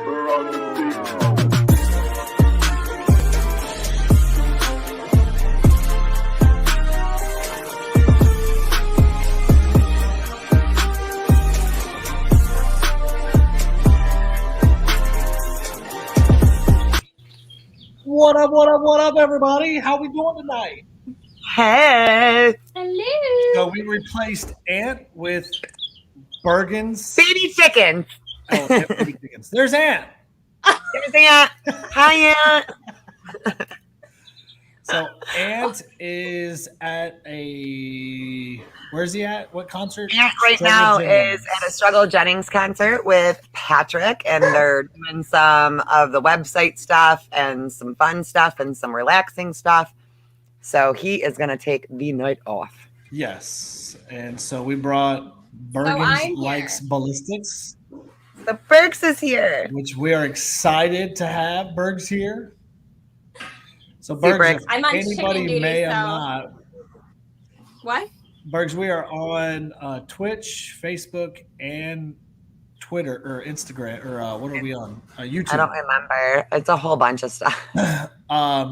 Keeper on the beat. What up, everybody? How we doing tonight? Hey. Hello. So we replaced Ant with Bergen's Baby chickens. Oh, baby chickens. There's Ant. There's Ant. Hi, Ant. So Ant is at where's he at? What concert? Ant right Struggle now Jennings. is at a Struggle Jennings concert with Patrick, and they're doing some of the website stuff and some fun stuff and some relaxing stuff. So he is going to take the night off. Yes. And so we brought Bergen's Likes Ballistics. The Bergs is here. Which we are excited to have. Berg's here. So Bergs, I'm on anybody duty, may so. have not. What? Bergs, we are on Twitch, Facebook, and Twitter or Instagram, or what are we on? YouTube. I don't remember. It's a whole bunch of stuff.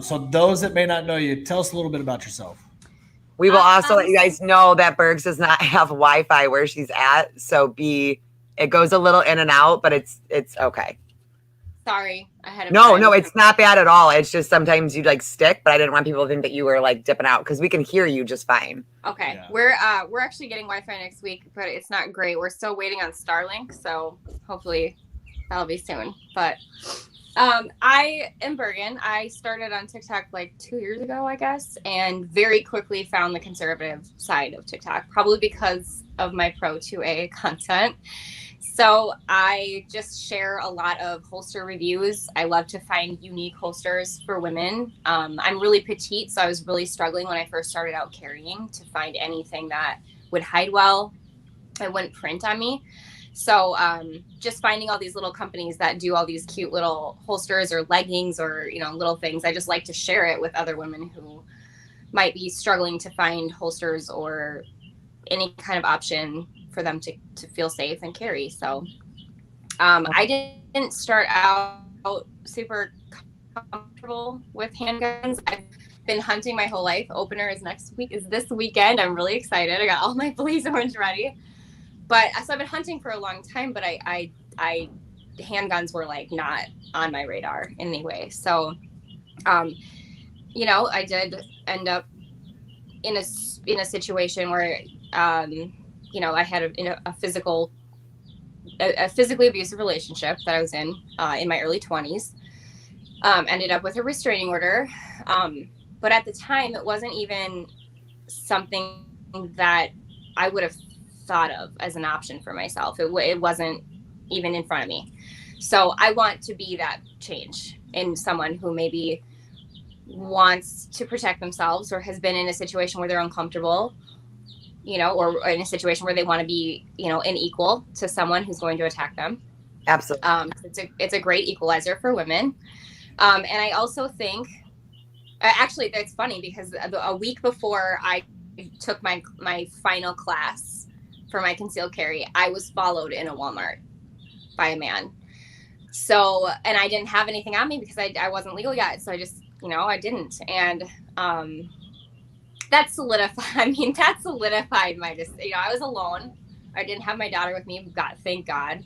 So those that may not know you, tell us a little bit about yourself. We will also let you guys know that Bergs does not have Wi-Fi where she's at. So it goes a little in and out, but it's okay. Sorry, I had a No, it's not bad at all. It's just sometimes you like stick, but I didn't want people to think that you were like dipping out because we can hear you just fine. Okay, Yeah. we're actually getting Wi-Fi next week, but it's not great. We're still waiting on Starlink, so hopefully that'll be soon. But I am Bergen. I started on TikTok like 2 years ago, I guess, and very quickly found the conservative side of TikTok, probably because of my Pro 2A content. So I just share a lot of holster reviews. I love to find unique holsters for women. I'm really petite, so I was really struggling when I first started out carrying to find anything that would hide well and wouldn't print on me. So just finding all these little companies that do all these cute little holsters or leggings or, little things. I just like to share it with other women who might be struggling to find holsters or any kind of option for them to feel safe and carry. So I didn't start out super comfortable with handguns. I've been hunting my whole life. Opener is this weekend. I'm really excited. I got all my blaze orange ready. But so I've been hunting for a long time, but I handguns were like not on my radar anyway. So I did end up in a situation where I had a physically abusive relationship that I was in my early 20s. Ended up with a restraining order. But at the time, it wasn't even something that I would have thought of as an option for myself. It wasn't even in front of me. So I want to be that change in someone who maybe wants to protect themselves or has been in a situation where they're uncomfortable, or in a situation where they want to be, an equal to someone who's going to attack them. Absolutely. It's a great equalizer for women. And I also think, actually, that's funny because a week before I took my final class for my concealed carry, I was followed in a Walmart by a man. So, and I didn't have anything on me because I wasn't legal yet. So I just, I didn't. And, that solidified my decision. I was alone. I didn't have my daughter with me. Thank God.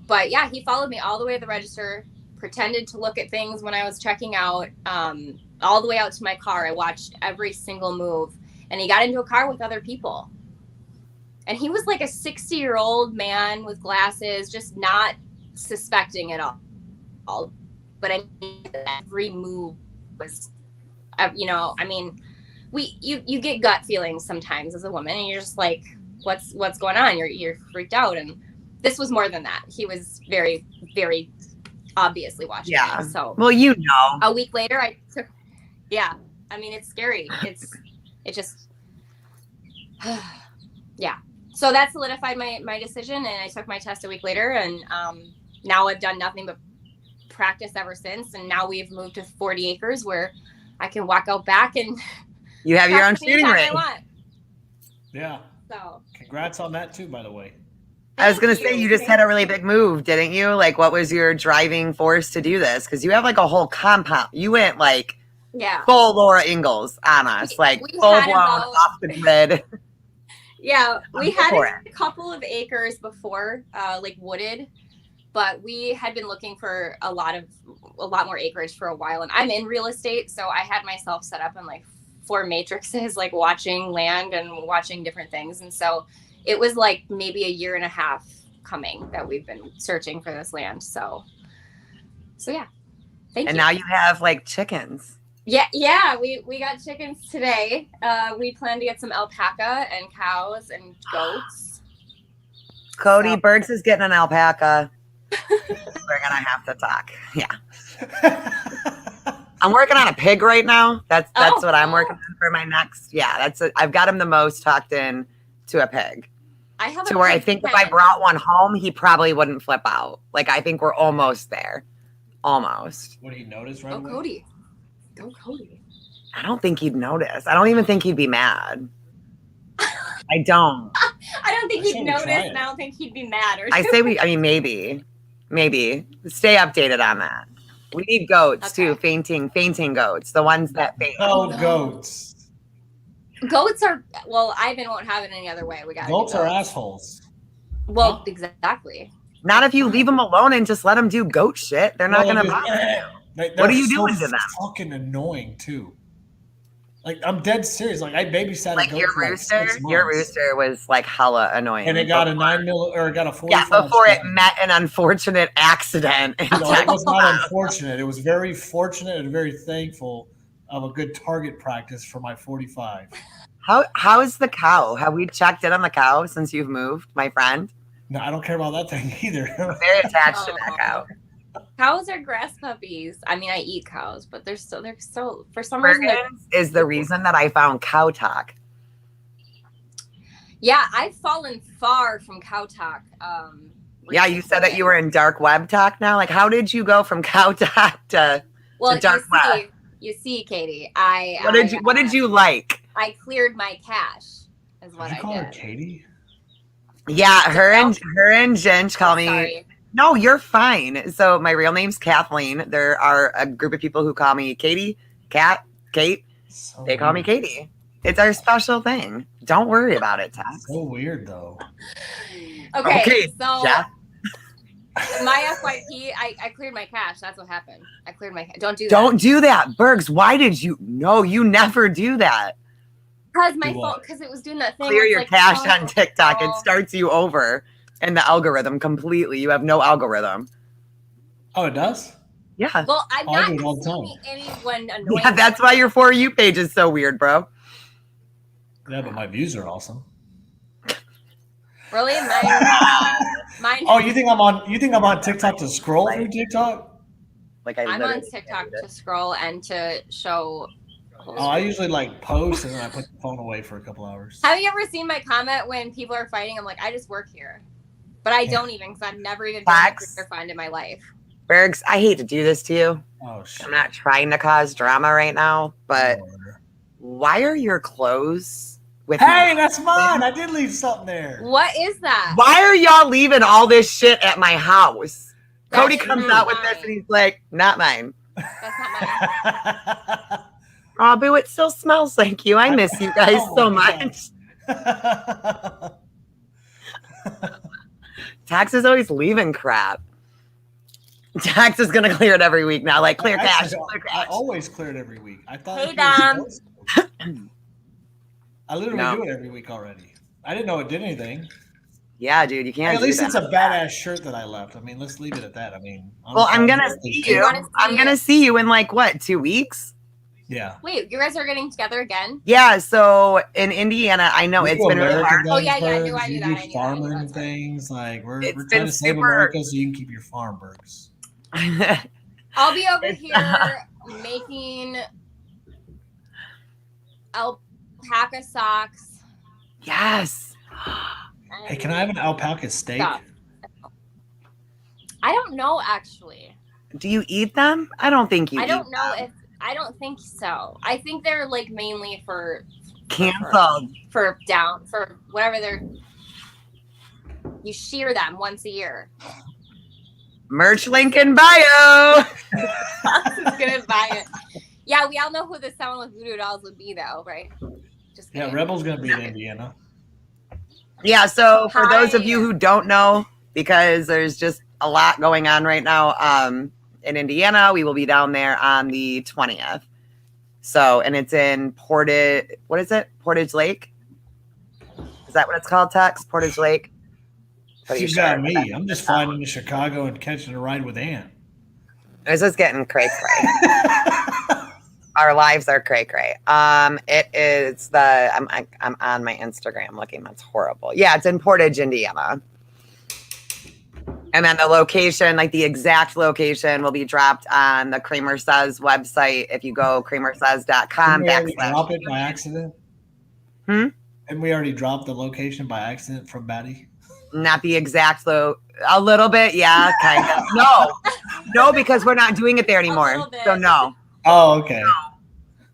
But yeah, he followed me all the way to the register, pretended to look at things when I was checking out, all the way out to my car. I watched every single move, and he got into a car with other people. And he was like a 60-year-old man with glasses, just not suspecting at all. But I mean, every move was, you get gut feelings sometimes as a woman, and you're just like, what's going on? You're freaked out. And this was more than that. He was very, very obviously watching. Yeah. Me, so well, a week later it's scary. It just, yeah. So that solidified my decision, and I took my test a week later, and now I've done nothing but practice ever since. And now we've moved to 40 acres where I can walk out back and you have your own shooting range. Yeah. So congrats on that too, by the way. I was going to say, you just had a really big move, didn't you? Like, what was your driving force to do this? Because you have like a whole compound. You went like full Laura Ingalls on us, like we full had blown off the grid. Yeah, we had for a couple of acres before, like wooded, but we had been looking for a lot more acreage for a while. And I'm in real estate, so I had myself set up in like 4 matrices, like watching land and watching different things. And so it was like maybe a year and a half coming that we've been searching for this land. So yeah. Thank you. And now you have like chickens. Yeah, we got chickens today. We plan to get some alpaca and cows and goats. Cody Bergs is getting an alpaca. We're gonna have to talk. Yeah. I'm working on a pig right now. That's what I'm working on for my next. Yeah, I've got him the most tucked in to a pig. I have to where I think if I brought one home, he probably wouldn't flip out. Like I think we're almost there. Almost. What do you notice right away? Cody. Go Cody. I don't think he'd notice. I don't even think he'd be mad. I don't. I don't think he'd notice, and I don't think he'd be mad. I say maybe. Stay updated on that. We need goats too. Fainting goats. The ones that faint. Oh, goats. Goats are, well, Ivan won't have it any other way. We got goats are assholes. Well, exactly. Not if you leave them alone and just let them do goat shit. They're not gonna bother you. What are you doing to them? Fucking annoying too. Like I'm dead serious. Like I babysat like a goat your for rooster. Like 6 months. Your rooster was like hella annoying. And it got a 9mm or it got a 45. Yeah, before it met an unfortunate accident. No, it was not unfortunate. It was very fortunate and very thankful of a good target practice for my 45. How is the cow? Have we checked in on the cow since you've moved, my friend? No, I don't care about that thing either. I'm very attached to that cow. Cows are grass puppies. I mean, I eat cows, but they're so for some reason is the reason that I found cow talk. Yeah, I've fallen far from cow talk. Yeah, you said that you were in dark web talk now. Like, how did you go from cow talk to dark web? You see, Katie, what did you like? I cleared my cache. Is what Did you call did. her Katie? Yeah, her and Ginge call me. Sorry. No, you're fine. So my real name's Kathleen. There are a group of people who call me Katie, Kate. So they call me Katie. It's our special thing. Don't worry about it, Tex. So weird though. Okay, so Jeff. my FYP, I cleared my cache. That's what happened. I cleared my cache. Don't do that. Don't do that, Bergs. Why did you? No, you never do that. Because my phone, because it was doing that thing. Clear your cache on TikTok. It starts you over in the algorithm completely. You have no algorithm. Oh, it does? Yeah. Well, I'm I not do it all the consuming time. anyone annoying. Yeah, that's why your For You page is so weird, bro. Yeah, but my views are awesome. Really? Mine. Oh, you think I'm on TikTok to scroll through TikTok? Like I'm on TikTok to scroll and to show. Oh, I usually like post and then I put the phone away for a couple hours. Have you ever seen my comment when people are fighting? I'm like, I just work here, but I don't even because I've never even been a career find in my life. Bergs, I hate to do this to you. Oh shit! I'm not trying to cause drama right now, but why are your clothes with Hey, that's mine. I did leave something there. What is that? Why are y'all leaving all this shit at my house? That's Cody comes out with this and he's like, not mine. That's not mine. Oh, boo, it still smells like you. I miss you guys so much. Tax is always leaving crap. Tax is gonna clear it every week now. Like clear cash. I always clear it every week. I thought. Hey, Dom. I literally do it every week already. I didn't know it did anything. Yeah, dude, you can't. At least it's a badass shirt that I left. I mean, let's leave it at that. I mean, well, I'm gonna see you. I'm gonna see you in like what, 2 weeks? Yeah. Wait, you guys are getting together again? Yeah. So in Indiana, I know it's been really hard. Oh yeah, I knew that. Farming and things like we're trying to save America so you can keep your farm, Bergs. I'll be over here making alpaca socks. Yes. Hey, can I have an alpaca steak? Stuff. I don't know actually. Do you eat them? I don't think you. I don't know if. I don't think so. I think they're like mainly for canceled for whatever they're. You shear them once a year. Merch link in bio. Who's gonna buy it? Yeah, we all know who the someone with voodoo dolls would be, though, right? Just kidding. Yeah, Rebel's gonna be in Indiana. Yeah, so for those of Hi. you who don't know, because there's just a lot going on right now in Indiana, we will be down there on the 20th. So, and it's in Portage, what is it? Portage Lake? Is that what it's called, Tex? Portage Lake? You got me. I'm just flying into Chicago and catching a ride with Ann. This is getting cray-cray. Our lives are cray-cray. It is the, I'm on my Instagram looking. That's horrible. Yeah, it's in Portage, Indiana. And then the location, like the exact location, will be dropped on the Kramer Says website. If you go kramersays.com. Didn't we already drop it by accident? And we already dropped the location by accident from Batty? Not the exact a little bit, yeah, kind of. No, because we're not doing it there anymore. So no. Oh, okay. No.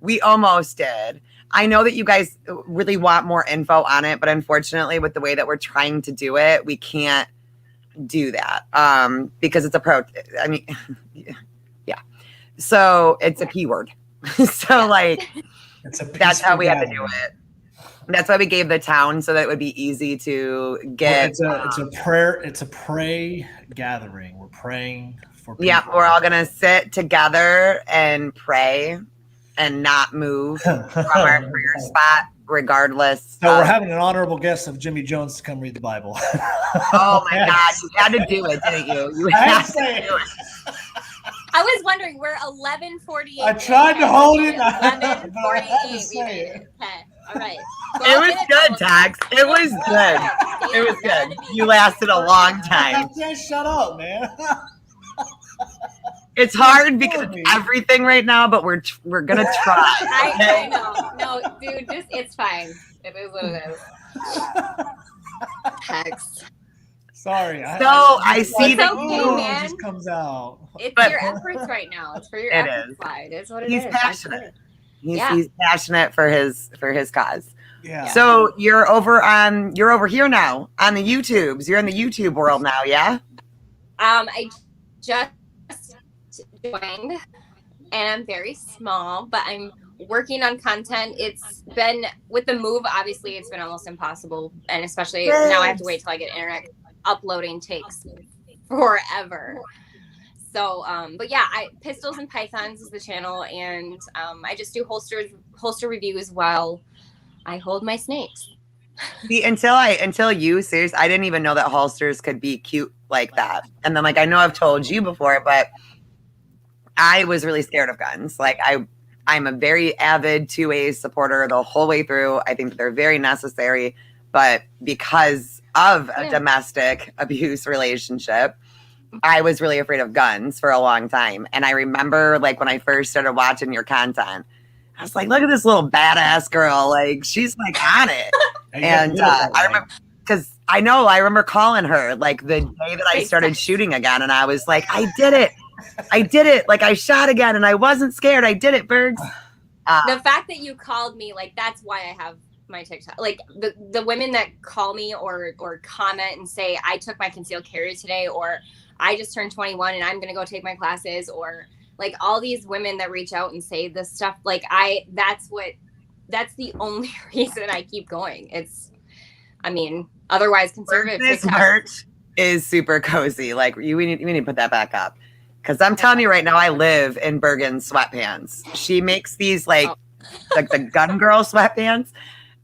We almost did. I know that you guys really want more info on it, but unfortunately, with the way that we're trying to do it, we can't do that because it's a I mean, yeah. So it's a P word. So like, that's how we had to do it. That's why we gave the town so that it would be easy to get. Well, it's a prayer. It's a pray gathering. We're praying for people. Yeah, we're all gonna sit together and pray and not move from our prayer spot, regardless. So we're having an honorable guest of Jimmy Jones to come read the Bible. Oh my God, you had to do it, didn't you? You had to do it. I was wondering, we're 11:48. I tried to hold it. 11:48. Okay. All right. It was good, Tax. It was good. It was good. You lasted a long time. Just shut up, man. It's hard because it's everything right now, but we're gonna try. I know. No, dude, it's fine. It is what it is. Text. Sorry. I see that man. It just comes out. It's your efforts right now. It's for your efforts side. It's what it is. He's passionate. He's passionate for his cause. Yeah. So you're over here now on the YouTubes. You're in the YouTube world now, yeah? I just joined and I'm very small, but I'm working on content. It's been with the move, obviously it's been almost impossible. And especially now I have to wait till I get internet. Uploading takes forever. So, but yeah, Pistols and Pythons is the channel, and I just do holster reviews while I hold my snakes. See, until you, seriously, I didn't even know that holsters could be cute like that. And then, like, I know I've told you before, but I was really scared of guns. Like, I'm a very avid 2A supporter the whole way through. I think that they're very necessary, but because of a domestic abuse relationship, I was really afraid of guns for a long time. And I remember, like, when I first started watching your content, I was like, look at this little badass girl. Like, she's like on it. And I remember, because I remember calling her like the day that I started shooting again. And I was like, I did it. I did it. Like, I shot again and I wasn't scared. I did it, Bergs. The fact that you called me, like, that's why I have my TikTok. Like, the women that call me or comment and say, I took my concealed carry today, or I just turned 21 and I'm going to go take my classes, or like all these women that reach out and say this stuff, like that's the only reason I keep going. Otherwise conservative this merch is super cozy. Like, we need to put that back up. Cause I'm telling you right now, I live in Bergen sweatpants. She makes these like the gun girl sweatpants.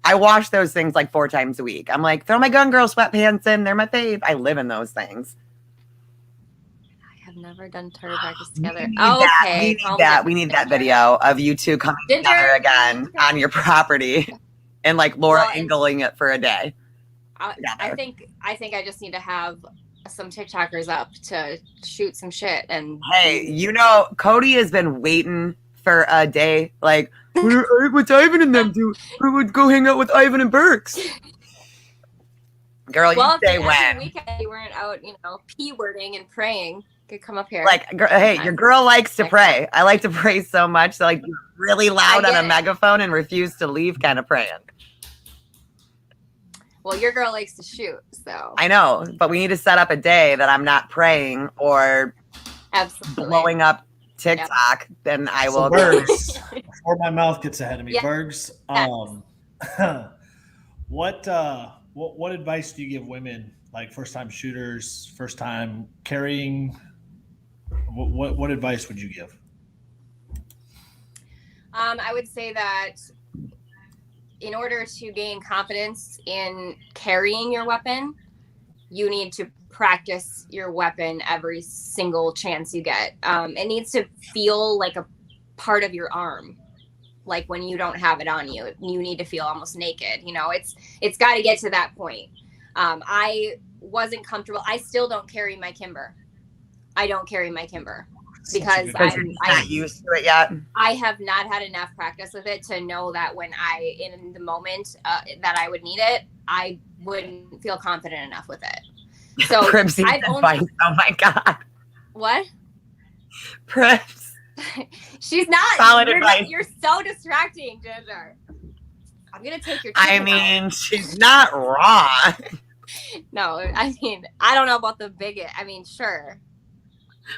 I wash those things like 4 times a week. I'm like, throw my gun girl sweatpants in. They're my fave. I live in those things. I've never done target practice together. We need that video of you two coming together again on your property and like Laura angling it for a day. I think I just need to have some TikTokers up to shoot some shit. And hey, Cody has been waiting for a day. Like, what's Ivan and them do? We would go hang out with Ivan and Burks. Girl, you say when. Every weekend you weren't out, p-wording and praying. Could come up here. Like, hey, your girl likes to pray. I like to pray so much. So, like, really loud on a megaphone and refuse to leave kind of praying. Well, your girl likes to shoot, so I know, but we need to set up a day that I'm not praying or absolutely blowing up TikTok. Then I So will. Bergs, before my mouth gets ahead of me, Yeah. Bergs, what advice do you give women, like first time shooters, first time carrying? What advice would you give? I would say that in order to gain confidence in carrying your weapon, you need to practice your weapon every single chance you get. It needs to feel like a part of your arm. Like when you don't have it on you, you need to feel almost naked. You know, it's got to get to that point. I wasn't comfortable. I still don't carry my Kimber. I don't carry my Kimber because You're not used to it yet. I have not had enough practice with it to know that when in the moment that I would need it, I wouldn't feel confident enough with it. So I've advice. Oh my God. What? Prips. She's not. Solid advice. You're so distracting, Ginger. I'm gonna take your. I mean, she's not wrong. No, I mean, I don't know about the bigot. I mean, sure.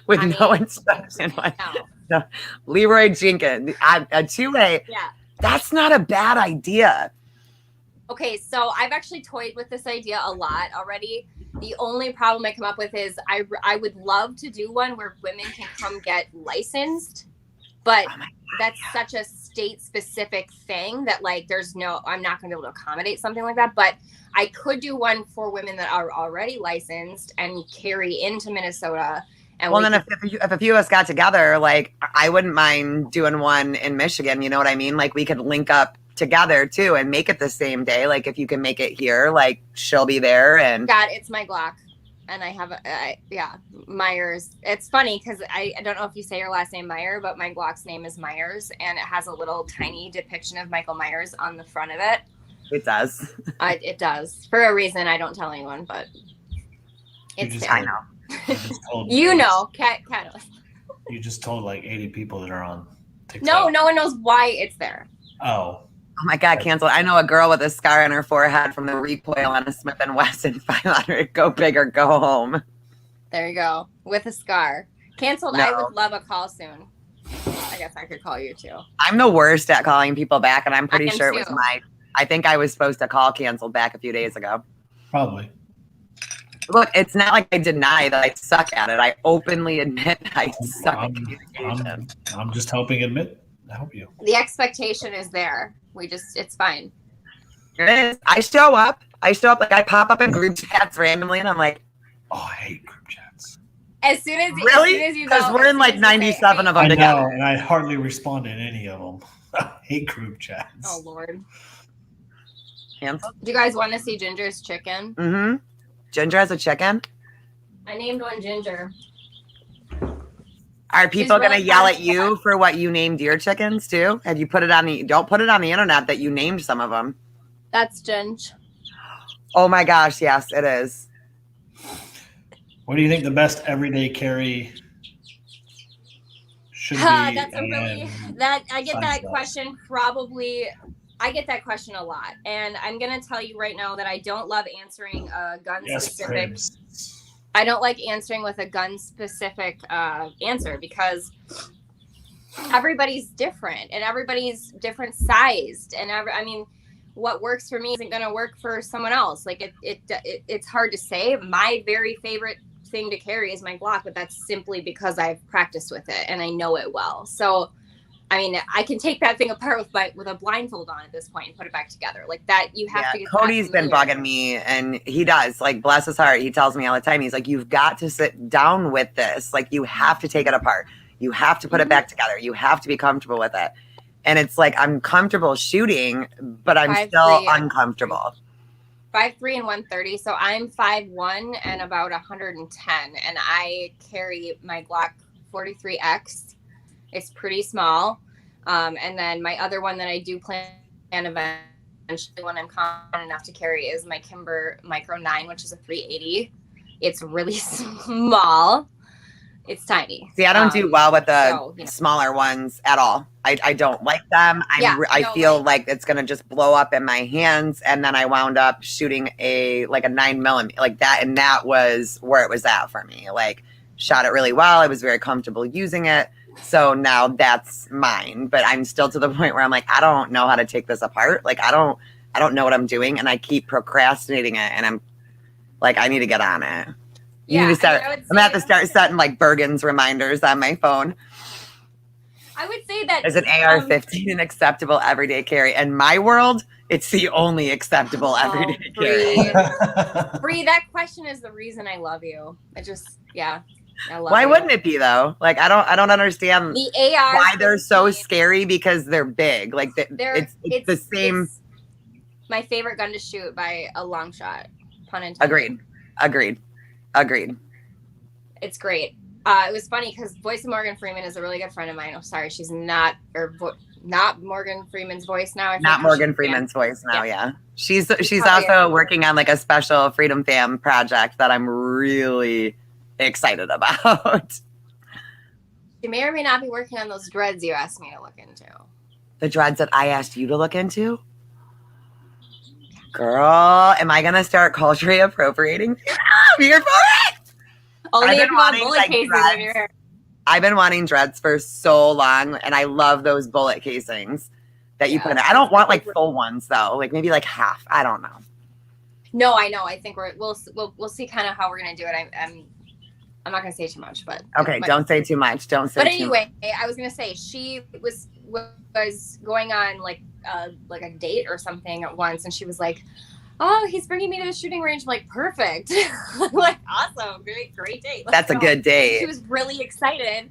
With no instruction. No. Leroy Jenkins, a 2A. Yeah. That's not a bad idea. Okay, so I've actually toyed with this idea a lot already. The only problem I come up with is I would love to do one where women can come get licensed, but that's such a state specific thing that like I'm not going to be able to accommodate something like that. But I could do one for women that are already licensed and carry into Minnesota. And well, then if a few of us got together, like I wouldn't mind doing one in Michigan. You know what I mean? Like we could link up together too and make it the same day. Like if you can make it here, like she'll be there. And God, it's my Glock, and I have Myers. It's funny because I don't know if you say your last name Meyer, but my Glock's name is Myers, and it has a little tiny depiction of Michael Myers on the front of it. It does. It does for a reason I don't tell anyone, but it's there. I know. You know, Cat. You just told like 80 people that are on TikTok. No one knows why it's there. Oh my God, canceled. I know a girl with a scar on her forehead from the recoil on a Smith & Wesson 500. Go big or go home. There you go. With a scar. Canceled. No. I would love a call soon. I guess I could call you too. I'm the worst at calling people back, and I'm pretty sure it was I think I was supposed to call canceled back a few days ago. Probably. Look, it's not like I deny that I suck at it. I openly admit I suck at communication. I'm just helping help you. The expectation is there. It's fine. It is. I show up. Like I pop up in group chats randomly, and I'm like, oh, I hate group chats. As soon as you because we're in like 97 of them together. I know, and I hardly respond in any of them. I hate group chats. Oh Lord. Cancel. Do you guys want to see Ginger's chicken? Mm-hmm. Ginger has a chicken? I named one Ginger. Are people going to yell at you for what you named your chickens too? Have you put it on don't put it on the internet that you named some of them. That's Ginge. Oh my gosh, yes, it is. What do you think the best everyday carry should be? That's I get that question probably. I get that question a lot, and I'm gonna tell you right now that I don't love answering a gun specific. I don't like answering with a gun specific answer because everybody's different and everybody's different sized, and what works for me isn't gonna work for someone else. Like it's hard to say. My very favorite thing to carry is my Glock, but that's simply because I've practiced with it and I know it well. So. I mean, I can take that thing apart with a blindfold on at this point and put it back together. Like that, you have to get Cody's been bugging me, and he does. Like, bless his heart, he tells me all the time. He's like, you've got to sit down with this. Like, you have to take it apart. You have to put it back together. You have to be comfortable with it. And it's like, I'm comfortable shooting, but I'm still uncomfortable. 5'3" and 130. So I'm 5'1" and about 110. And I carry my Glock 43X. It's pretty small. And then my other one that I do plan eventually when I'm confident enough to carry is my Kimber Micro 9, which is a 380. It's really small. It's tiny. See, I don't do well with the so, smaller ones at all. I don't like them. I feel like it's gonna just blow up in my hands, and then I wound up shooting a 9mm like that, and that was where it was at for me. Like, shot it really well. I was very comfortable using it. So now that's mine, but I'm still to the point where I'm like, I don't know how to take this apart. Like, I don't know what I'm doing, and I keep procrastinating it, and I'm like, I need to get on it. You need to start. I'm gonna have to start setting like Bergen's reminders on my phone. I would say that is an AR-15 an acceptable everyday carry? In my world, it's the only acceptable everyday carry. Bree, that question is the reason I love you. I love Why you. wouldn't it be though? Like, I don't understand the AR why they're so scary, because they're big. Like, it's the same. It's my favorite gun to shoot by a long shot. Pun intended. Agreed. It's great. It was funny because voice of Morgan Freeman is a really good friend of mine. Oh, sorry, she's not Morgan Freeman's voice now. Not Morgan Freeman's voice now. Yeah. She's also working on like a special Freedom Fam project that I'm really excited about. She may or may not be working on those dreads you asked me to look into. The dreads that I asked you to look into? Girl, am I going to start culturally appropriating? I'm here for it! Only if you want bullet cases in your hair. I've been wanting dreads for so long, and I love those bullet casings that you put in. I don't want like full ones though, like maybe like half. I don't know. No, I know. I think we'll see kind of how we're gonna do it. I'm not gonna say too much, but okay, don't say too much. Don't say. But anyway, I was gonna say she was going on like a date or something at once, and she was like, "Oh, he's bringing me to the shooting range." I'm like, perfect. Like, awesome. Great date. That's a good date. She was really excited,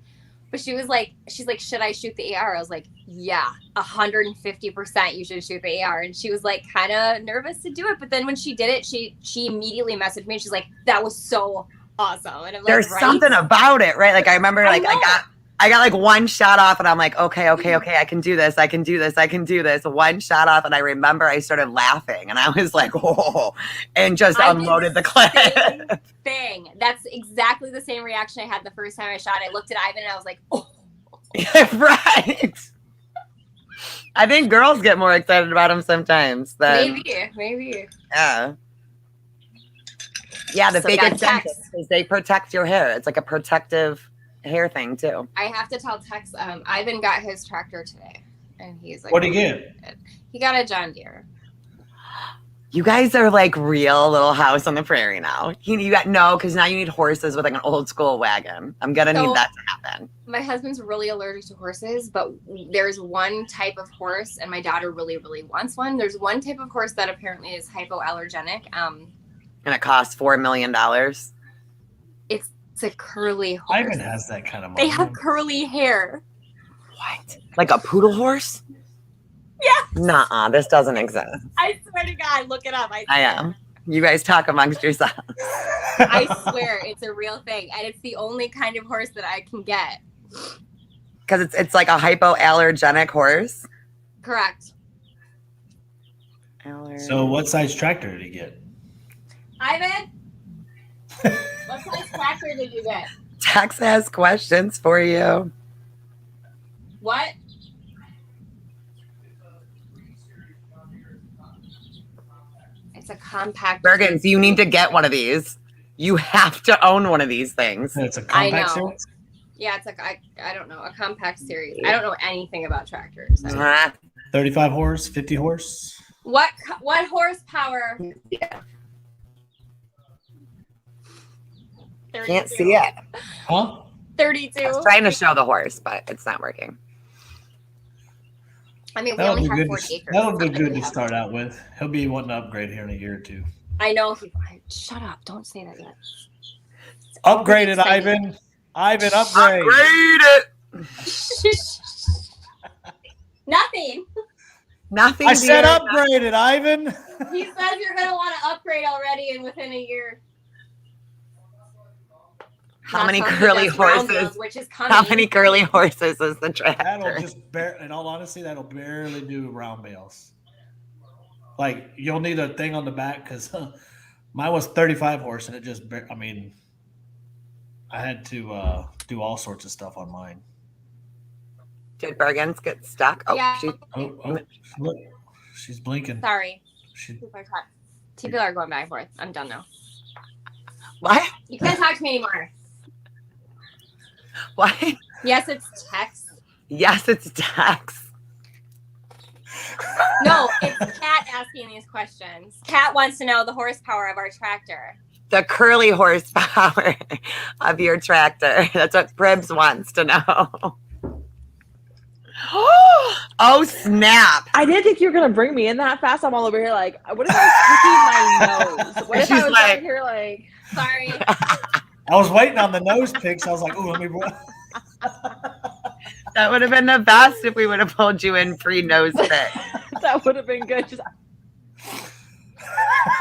but she's like, should I shoot the AR? I was like, yeah, 150% you should shoot the AR. And she was like kind of nervous to do it. But then when she did it, she immediately messaged me and she's like, that was so awesome. And I'm like, there's something about it, right? Like, I remember like I got like one shot off and I'm like, okay, I can do this. One shot off. And I remember I started laughing and I was like, oh, and just unloaded the clip. Thing. That's exactly the same reaction I had the first time I shot. I looked at Ivan and I was like, oh. Right. I think girls get more excited about them sometimes. Maybe. Yeah. Yeah, the fake incentives, because they protect your hair. It's like a protective hair thing too. I have to tell Tex, Ivan got his tractor today, and he's like, "What did he get?" He got a John Deere. You guys are like real Little House on the Prairie now. You got because now you need horses with like an old school wagon. I'm gonna need that to happen. My husband's really allergic to horses, but there's one type of horse, and my daughter really, really wants one. There's one type of horse that apparently is hypoallergenic. And it costs $4 million. It's a curly horse. Ivan has that kind of money. They have curly hair. What? Like a poodle horse? Yeah. Nuh-uh, this doesn't exist. I swear to God, look it up. I am. You guys talk amongst yourselves. I swear, it's a real thing. And it's the only kind of horse that I can get. Because it's like a hypoallergenic horse? Correct. So what size tractor did he get? Ivan? What size tractor did you get? Tex has questions for you. What? It's a compact. Bergens, you need to get one of these. You have to own one of these things. It's a compact series? Yeah, it's like I don't know, a compact series. I don't know anything about tractors. 35 horse, 50 horse. What horsepower? Yeah. 32. Can't see it. Huh? 32. I was trying to show the horse, but it's not working. I mean, we only have 40 acres. That'll be good to start out with. He'll be wanting to upgrade here in a year or two. I know. Shut up. Don't say that yet. Upgrade it, Ivan. Ivan, upgrade. Upgrade it. Nothing. Nothing. I said upgrade it, Ivan. He says you're going to want to upgrade already and within a year. How many curly horses? How many curly horses is the tractor? That'll just in all honesty, that'll barely do round bales. Like, you'll need a thing on the back because mine was 35 horse and it just, I I had to do all sorts of stuff on mine. Did Bergen's get stuck? Oh, Yeah. Oh, look, she's blinking. Sorry. She, Two people are going back and forth. I'm done now. what? You can't talk to me anymore. What? Yes, it's text. Yes, it's Dax. No, it's Kat asking these questions. Kat wants to know the horsepower of our tractor. The curly horsepower of your tractor. That's what Pribs wants to know. Oh, snap. I didn't think you were going to bring me in that fast. I'm all over here like, what if I was picking my nose? What if She's I was like- out here like... Sorry. I was waiting on the nose picks. I was like, oh, let me. That would have been the best if we would have pulled you in pre-nose pick. That would have been good. Just...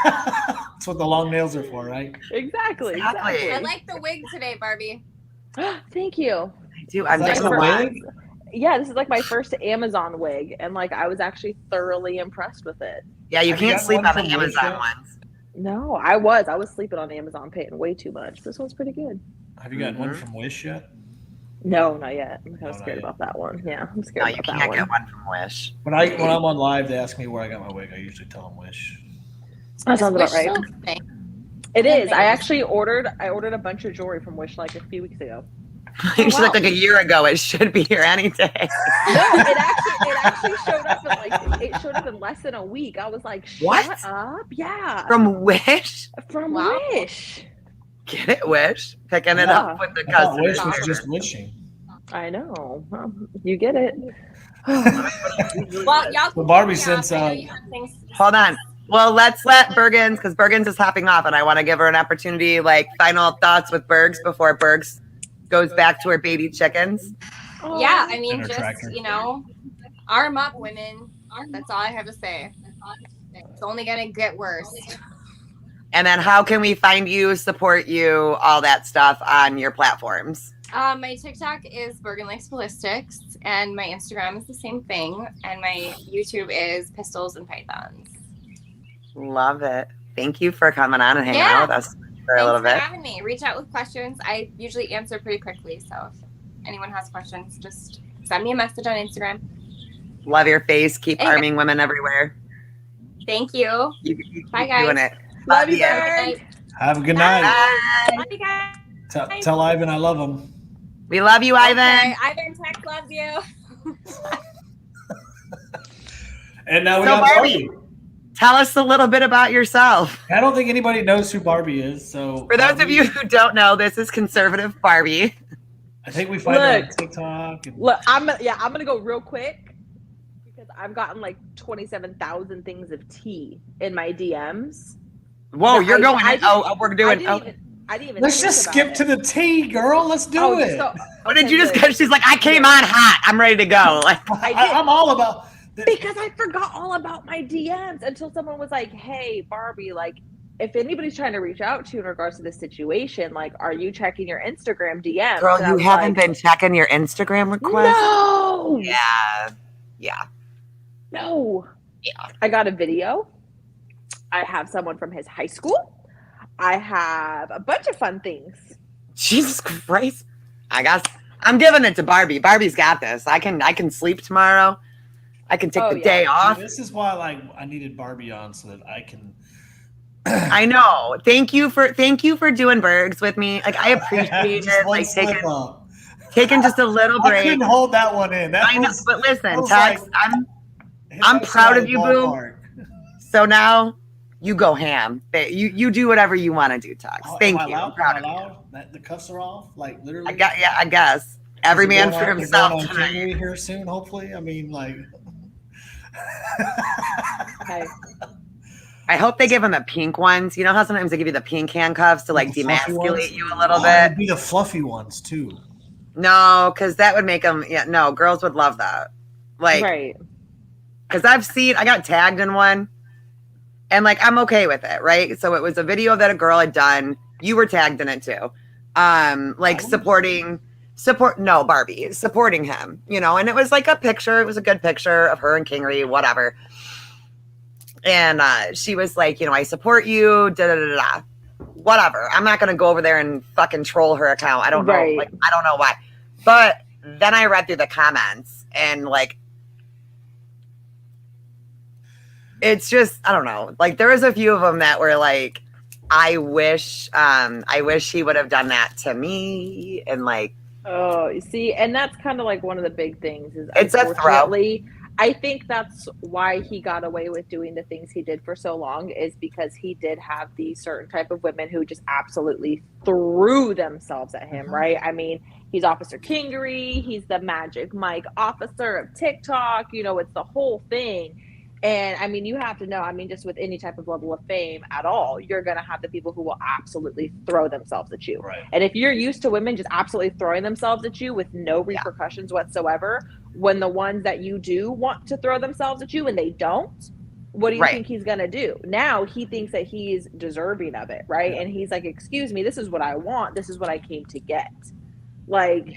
That's what the long nails are for, right? Exactly. I like the wig today, Barbie. Thank you. I do. I'm Is that just your a wig? Yeah, this is like my first Amazon wig, and like I was actually thoroughly impressed with it. Yeah, you Have you can't gotten sleep one on the from Wish Amazon yet? ones. No, I was sleeping on Amazon paying way too much. This one's pretty good. Have you gotten one from Wish yet? No, not yet. I'm kind Oh, of not scared yet. about that one. Yeah, I'm No, scared you about that can't one. get one from Wish. When I'm on live, they ask me where I got my wig. I usually tell them Wish. That sounds about Wish right. still a thing? It is. I Thanks. actually ordered a bunch of jewelry from Wish like a few weeks ago. You should look like a year ago. It should be here any day. No, it actually showed up in less than a week. I was like, shut What? up. Yeah. From Wish? From Wow. Wish. Get it, Wish? Picking it Yeah. up with the I thought customer Wish was service. just wishing. I know. You get it. Well, y'all. Well, Barbie, can since, I know you have things. Hold on. Well, let's let Bergens, because Bergens is hopping off, and I want to give her an opportunity, like final thoughts with Bergs before Bergs goes back to her baby chickens. Yeah, I mean, And her just tractor. arm up, women. That's all I have to say. It's only gonna get worse. And then how can we find you, support you, all that stuff on your platforms? My TikTok is BergenLikesBallistics, and my Instagram is the same thing, and my YouTube is Pistols and Pythons. Love it. Thank you for coming on and hanging Yeah. out with us for a Thanks little for bit. having me. Reach out with questions. I usually answer pretty quickly, so if anyone has questions, just send me a message on Instagram. Love your face. Keep Anyway. arming women everywhere. Thank you. You keep Bye, guys. doing it. Love you, ya. Berg. Have a good night. Bye. Love you guys. Tell Ivan I love him. We love you, Ivan. Okay, Ivan Tech loves you. And now we So, got Barbie, tell us a little bit about yourself. I don't think anybody knows who Barbie is. So For those of you who don't know, this is Conservative Barbie. I think we find her on Look. TikTok. And, Look, I'm gonna go real quick because I've gotten like 27,000 things of tea in my DMs. Whoa, No, you're going. I we're doing. I didn't even let's think just about skip it. to the tea, girl. Let's do it. What did okay, you just? good. Because she's like, I came on hot. I'm ready to go. Like, I'm all about. Because I forgot all about my DMs until someone was like, "Hey, Barbie, like, if anybody's trying to reach out to you in regards to this situation, like, are you checking your Instagram DMs?" girl, And I you was haven't like, been checking your Instagram requests. No, Yeah. no. Yeah. I got a video. I have someone from his high school. I have a bunch of fun things. Jesus Christ. I guess I'm giving it to Barbie. Barbie's got this. I can sleep tomorrow. I can take Oh, the yeah. day off. This is why, like, I needed Barbie on so that I can. I know. Thank you for doing Bergs with me. Like, I appreciate Just it. one Like slip up. taking just a little I break. couldn't hold that one in. That I know, was, but listen, was Tex, like- I'm that's proud right of you, boo. ballpark. so now you go ham. You do whatever you want to do, Tex. Oh, Thank am I you. I'm loud? proud Am of I you. loud? The cuffs are off. Like literally. I guess. Every Is it man going for on- is it himself going on tonight. January here soon, hopefully. I mean, like. Okay. I hope they give him the pink ones. You know how sometimes they give you the pink handcuffs to like The fluffy ones? demasculate you a little Oh, bit? it'd be the fluffy ones too. No, because that would make them. Yeah, no, girls would love that. Like, Right. because I got tagged in one, and like I'm okay with it, right? So it was a video that a girl had done. You were tagged in it too, like Oh. Barbie supporting him, you know, and it was like a picture. It was a good picture of her and Kingery, whatever. And she was like, you know, I support you, da da da da. whatever. I'm not going to go over there and fucking troll her account. I don't know. Right. Like, I don't know why. But then I read through the comments and like, it's just, I don't know. Like there was a few of them that were like, I wish he would have done that to me. And like, oh, you see, and that's kind of like one of the big things is it's a throw. unfortunately, I think that's why he got away with doing the things he did for so long is because he did have these certain type of women who just absolutely threw themselves at him, right? I mean, he's Officer Kingery, he's the Magic Mike officer of TikTok, you know, it's the whole thing. And I mean, you have to know, I mean, just with any type of level of fame at all, you're going to have the people who will absolutely throw themselves at you. Right. And if you're used to women just absolutely throwing themselves at you with no repercussions whatsoever, when the ones that you do want to throw themselves at you and they don't, what do you think he's going to do? Now he thinks that he's deserving of it, right? And he's like, excuse me, this is what I want. This is what I came to get. Like,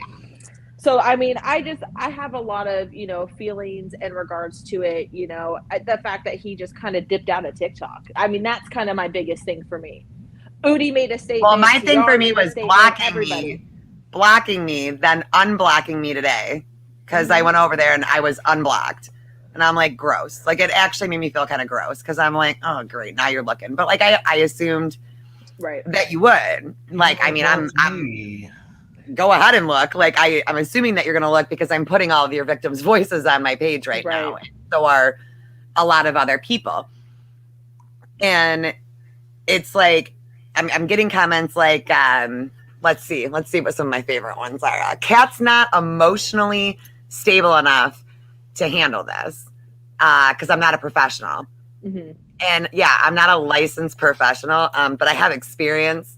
so, I mean, I have a lot of, you know, feelings in regards to it, you know, the fact that he just kind of dipped out of TikTok. I mean, that's kind of my biggest thing for me. Udi made a statement. Well, my thing for me was blocking me, then unblocking me today because I went over there and I was unblocked. And I'm like, gross. Like, it actually made me feel kind of gross because I'm like, oh, great. Now you're looking. But like, I assumed that you would. Like, I mean, I'm go ahead and look. Like I'm assuming that you're going to look because I'm putting all of your victims' voices on my page right now. And so are a lot of other people. And it's like, I'm getting comments like, let's see what some of my favorite ones are. Kat's not emotionally stable enough to handle this because I'm not a professional. Mm-hmm. And yeah, I'm not a licensed professional, but I have experience.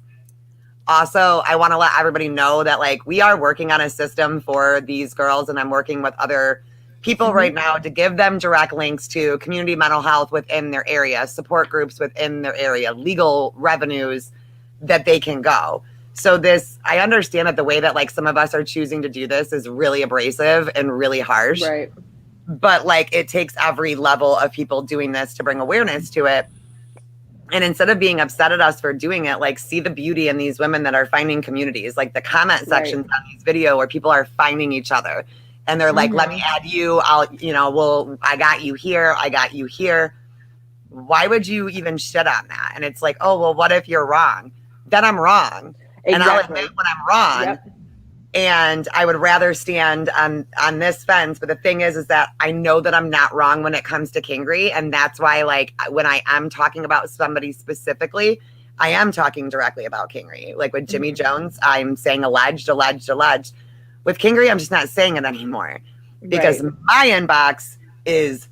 Also, I want to let everybody know that like we are working on a system for these girls, and I'm working with other people right now to give them direct links to community mental health within their area, support groups within their area, legal revenues that they can go. So this, I understand that the way that like some of us are choosing to do this is really abrasive and really harsh. Right. But like it takes every level of people doing this to bring awareness to it. And instead of being upset at us for doing it, like see the beauty in these women that are finding communities, like the comment sections on these video where people are finding each other and they're like, let me add you. I got you here. I got you here. Why would you even shit on that? And it's like, oh, well, what if you're wrong? Then I'm wrong. Exactly. And I'll admit when I'm wrong. Yep. And I would rather stand on this fence. But the thing is that I know that I'm not wrong when it comes to Kingery. And that's why, like, when I am talking about somebody specifically, I am talking directly about Kingery. Like with Jimmy Jones, I'm saying alleged. With Kingery, I'm just not saying it anymore because my inbox is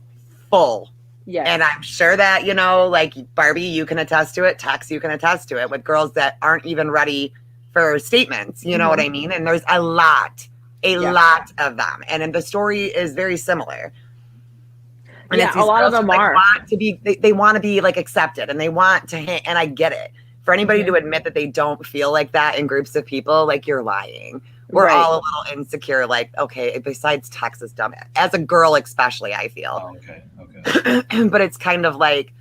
full. Yeah. And I'm sure that, you know, like Barbie, you can attest to it. Tex, you can attest to it with girls that aren't even ready for statements, you know what I mean? And there's a lot of them. And the story is very similar. And a lot of them are. They want to be like accepted and they want to, and I get it. For anybody to admit that they don't feel like that in groups of people, like you're lying. We're all a little insecure, like, okay, besides Texas dumb. As a girl, especially, I feel. Oh, okay. But it's kind of like,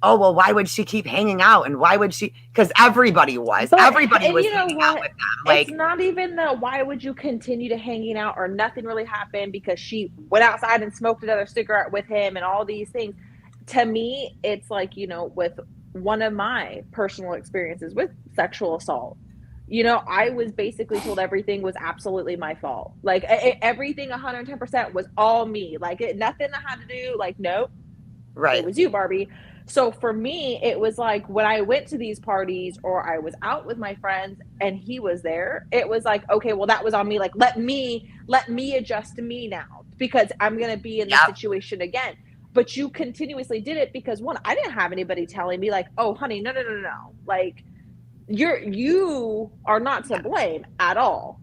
oh, well, why would she keep hanging out? And why would she? Because everybody was. Everybody was hanging out with them. Like, it's not even the why would you continue to hanging out or nothing really happened because she went outside and smoked another cigarette with him and all these things. To me, it's like, you know, with one of my personal experiences with sexual assault, you know, I was basically told everything was absolutely my fault. Like everything 110% was all me. Like nothing I had to do. Like, nope. It was you, Barbie. So for me, it was like when I went to these parties or I was out with my friends and he was there, it was like, okay, well, that was on me. Like, let me adjust to me now because I'm going to be in this situation again. But you continuously did it because one, I didn't have anybody telling me like, oh, honey, no. Like you are not to blame at all.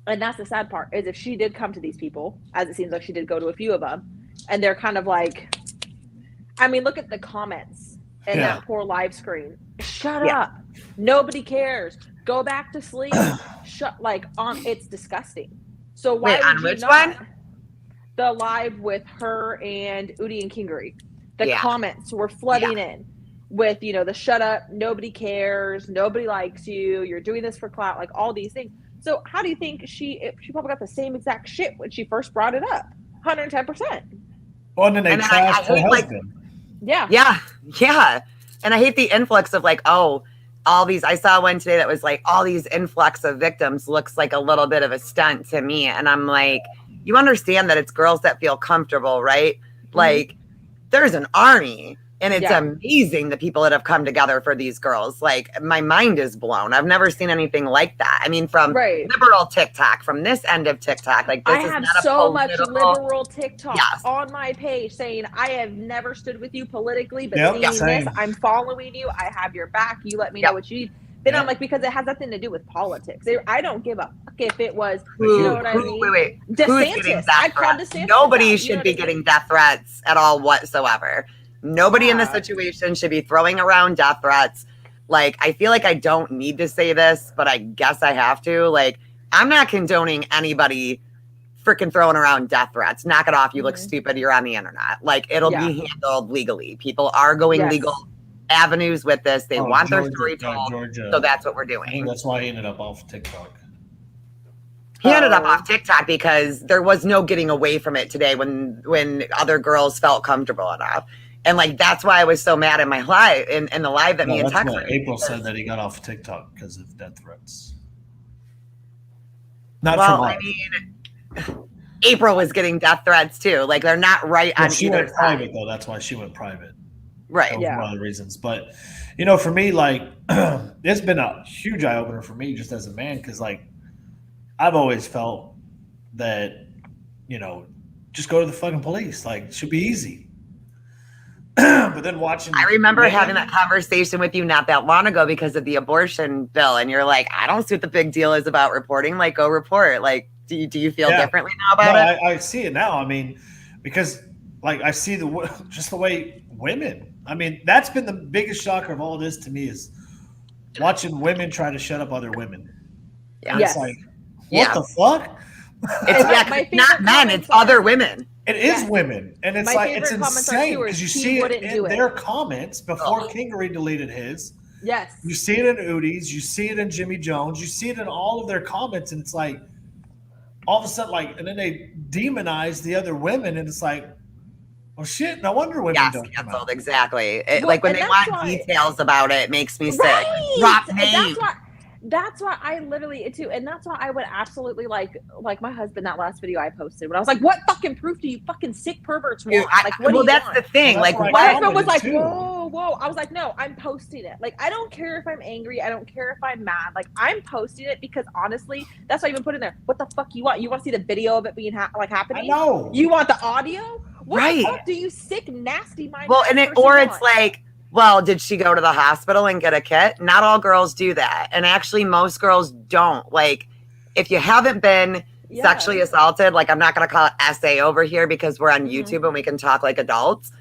And that's the sad part is if she did come to these people, as it seems like she did go to a few of them, and they're kind of like, I mean, look at the comments in that poor live screen. Shut up. Nobody cares. Go back to sleep. It's disgusting. So why would you not? One? The live with her and Udi and Kingery. The comments were flooding in. with, you know, the shut up, nobody cares, nobody likes you, you're doing this for clout, like all these things. So how do you think she probably got the same exact shit when she first brought it up? 110%. Well, and then they And then trashed I her hate, like, husband. Yeah. Yeah. And I hate the influx of like, oh, all these, I saw one today that was like, all these influx of victims looks like a little bit of a stunt to me. And I'm like, you understand that it's girls that feel comfortable, right? Like, there's an army. And it's amazing the people that have come together for these girls. Like, my mind is blown. I've never seen anything like that. I mean, from liberal TikTok, from this end of TikTok, like, this I is have not so a much political... liberal TikTok on my page saying, I have never stood with you politically, but seeing this, I'm following you. I have your back. You let me know what you need. Then I'm like, because it has nothing to do with politics. I don't give a fuck if it was, you know what I mean? Wait. DeSantis. I called DeSantis. Nobody should be getting death threats at all whatsoever. Nobody in this situation should be throwing around death threats. Like, I feel like I don't need to say this, but I guess I have to. Like, I'm not condoning anybody freaking throwing around death threats. Knock it off. You look stupid. You're on the internet. Like, it'll be handled legally. People are going legal avenues with this. They want their story told. So that's what we're doing. That's why he ended up off TikTok. He ended up off TikTok because there was no getting away from it today when other girls felt comfortable enough. And like, that's why I was so mad in my live, in the live that me and Tex. April said that he got off TikTok because of death threats. Not from us. I mean, April was getting death threats too. Like, they're not right on she either went side. private though. That's why she went private. Right. That was one of the reasons. But you know, for me, like, it's been a huge eye opener for me just as a man, because like, I've always felt that, you know, just go to the fucking police. Like, it should be easy. But then watching, I remember having that conversation with you not that long ago because of the abortion bill, and you're like, I don't see what the big deal is about reporting. Like, go report. Like, do you feel differently now about it? I see it now. I mean, because like, I see just the way women. I mean, that's been the biggest shocker of all this to me, is watching women try to shut up other women. Yeah. It's like, what the fuck? It's not men, it's other women. It is women, and it's like, it's insane because you see it in their comments before Kingery deleted his. Yes, you see it in Udi's, you see it in Jimmy Jones, you see it in all of their comments, and it's like, all of a sudden, like, and then they demonize the other women, and it's like, well, shit, no wonder women don't come out. Exactly. Like, when they want details about it makes me sick. Drop names. That's why I literally too, and that's why I would absolutely like my husband, that last video I posted when I was like, "What fucking proof do you fucking sick perverts want?" Like, what do you that's want? the thing. Well, like, my husband was like, "Whoa!" I was like, "No, I'm posting it. Like, I don't care if I'm angry. I don't care if I'm mad. Like, I'm posting it because honestly, that's why I even put in there. What the fuck you want? You want to see the video of it being happening? I know. You want the audio? What the fuck do you sick nasty mind? Well, and it's like, well, did she go to the hospital and get a kit? Not all girls do that. And actually, most girls don't. Like, if you haven't been sexually assaulted, like, I'm not going to call it SA over here because we're on YouTube and we can talk like adults.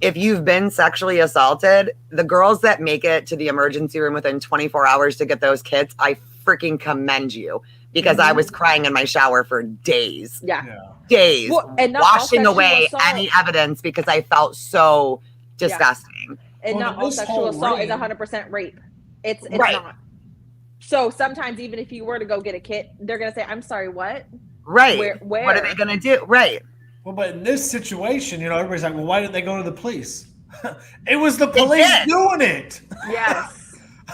If you've been sexually assaulted, the girls that make it to the emergency room within 24 hours to get those kits, I freaking commend you, because I was crying in my shower for days. Days. Well, and washing away any evidence because I felt so disgusting. And not all sexual assault is 100% rape. It's not. So sometimes even if you were to go get a kit, they're going to say, I'm sorry, what? Right. Where? What are they going to do? Right. Well, but in this situation, you know, everybody's like, well, why didn't they go to the police? It was the police doing it. Yes.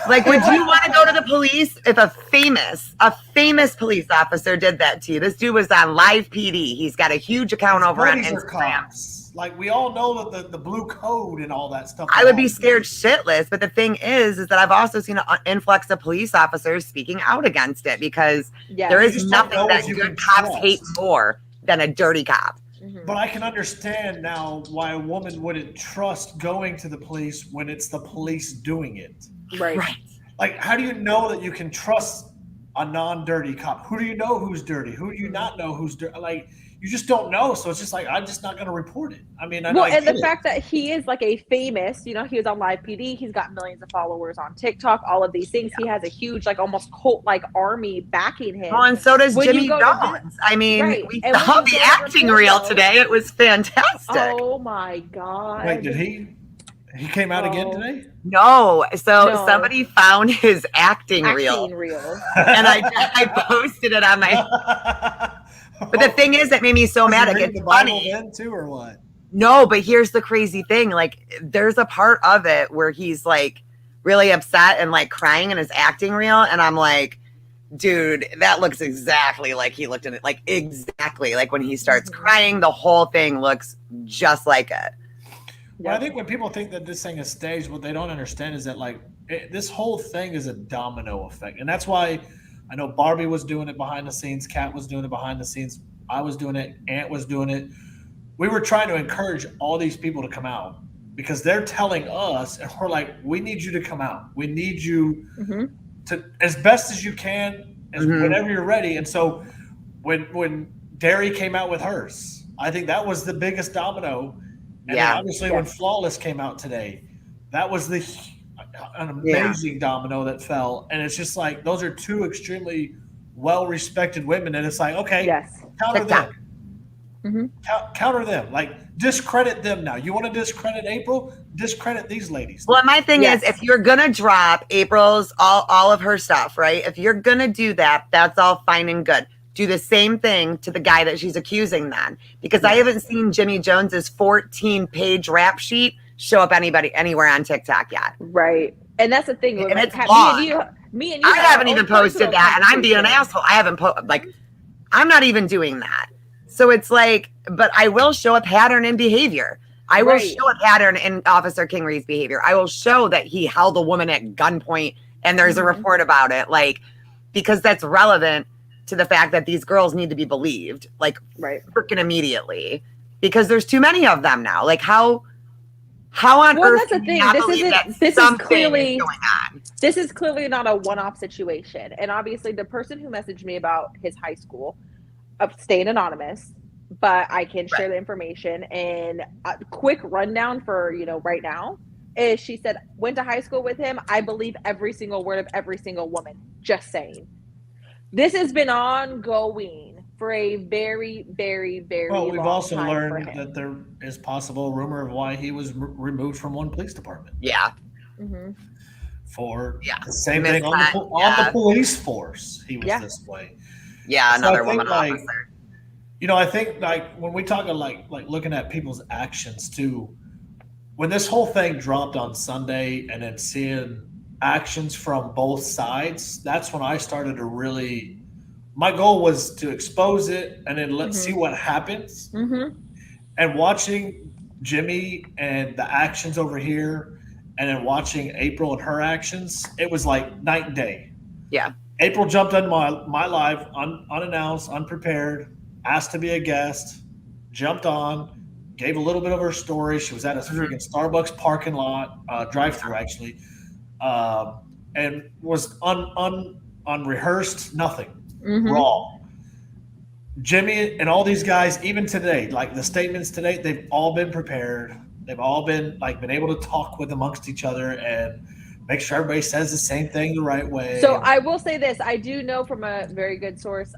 Like, would you want to go to the police if a famous police officer did that to you? This dude was on Live PD. He's got a huge account over on Instagram. Like, we all know that the blue code and all that stuff. I would be scared shitless. But the thing is that I've also seen an influx of police officers speaking out against it, because there is nothing that good cops hate more than a dirty cop. But I can understand now why a woman wouldn't trust going to the police when it's the police doing it. Right. Like, how do you know that you can trust a non-dirty cop? Who do you know who's dirty? Who do you not know who's dirty? Like, you just don't know. So it's just like, I'm just not going to report it. I mean, and the fact that he is like a famous, you know, he was on Live PD. He's got millions of followers on TikTok, all of these things. He has a huge, like, almost cult-like army backing him. Oh, and so does Jimmy Jones. I mean, we saw the acting reel today. It was fantastic. Oh my God. Wait, did he? He came out again today? No. So No. somebody found his acting reel. And I posted it on my. But the thing is, that made me so mad. It gets funny. Then too, or what? No, but here's the crazy thing. Like, there's a part of it where he's like really upset and like crying in his acting reel, and I'm like, dude, that looks exactly like he looked in it. Like exactly like when he starts crying, the whole thing looks just like it. Well, I think when people think that this thing is staged, what they don't understand is that like this whole thing is a domino effect, and that's why I know Barbie was doing it behind the scenes, Kat was doing it behind the scenes, I was doing it, Ant was doing it. We were trying to encourage all these people to come out because they're telling us, and we're like, we need you to come out. We need you to, as best as you can, as whenever you're ready. And so when Derry came out with hers, I think that was the biggest domino. And then obviously when Flawless came out today, that was an amazing domino that fell. And it's just like, those are two extremely well-respected women. And it's like, okay, counter them. Counter them. Like, discredit them now. You want to discredit April? Discredit these ladies. Well, my thing is, if you're going to drop April's, all of her stuff, right? If you're going to do that, that's all fine and good. Do the same thing to the guy that she's accusing then. Because I haven't seen Jimmy Jones's 14-page rap sheet show up anywhere on TikTok yet. Right. And that's the thing. And it's long. Me and you I haven't even posted that, and I'm being an asshole. I haven't I'm not even doing that. So it's like, but I will show a pattern in behavior. I will show a pattern in Officer Kingery's behavior. I will show that he held a woman at gunpoint and there's a report about it. Like, because that's relevant to the fact that these girls need to be believed, like freaking immediately, because there's too many of them now. Like how on earth that's the thing. This is clearly not a one-off situation. And obviously the person who messaged me about his high school, staying anonymous, but I can share the information. And a quick rundown for, right now is she said, went to high school with him. I believe every single word of every single woman. Just saying. This has been ongoing for a very, very, very long time. Well, we've also learned that there is possible rumor of why he was removed from one police department. Yeah. For the same thing on the police force. He was this way. Yeah, another woman officer. I think like when we talk of like looking at people's actions too, when this whole thing dropped on Sunday and then seeing actions from both sides, that's when I started to really, my goal was to expose it and then let's see what happens. And watching Jimmy and the actions over here and then watching April and her actions, it was like night and day. Yeah. April jumped on my live unannounced, unprepared, asked to be a guest, jumped on, gave a little bit of her story. She was at a freaking Starbucks parking lot, drive-through actually, and was unrehearsed, nothing, raw. Jimmy and all these guys, even today, like the statements today, they've all been prepared. They've all been able to talk with amongst each other and make sure everybody says the same thing the right way. So I will say this. I do know from a very good source,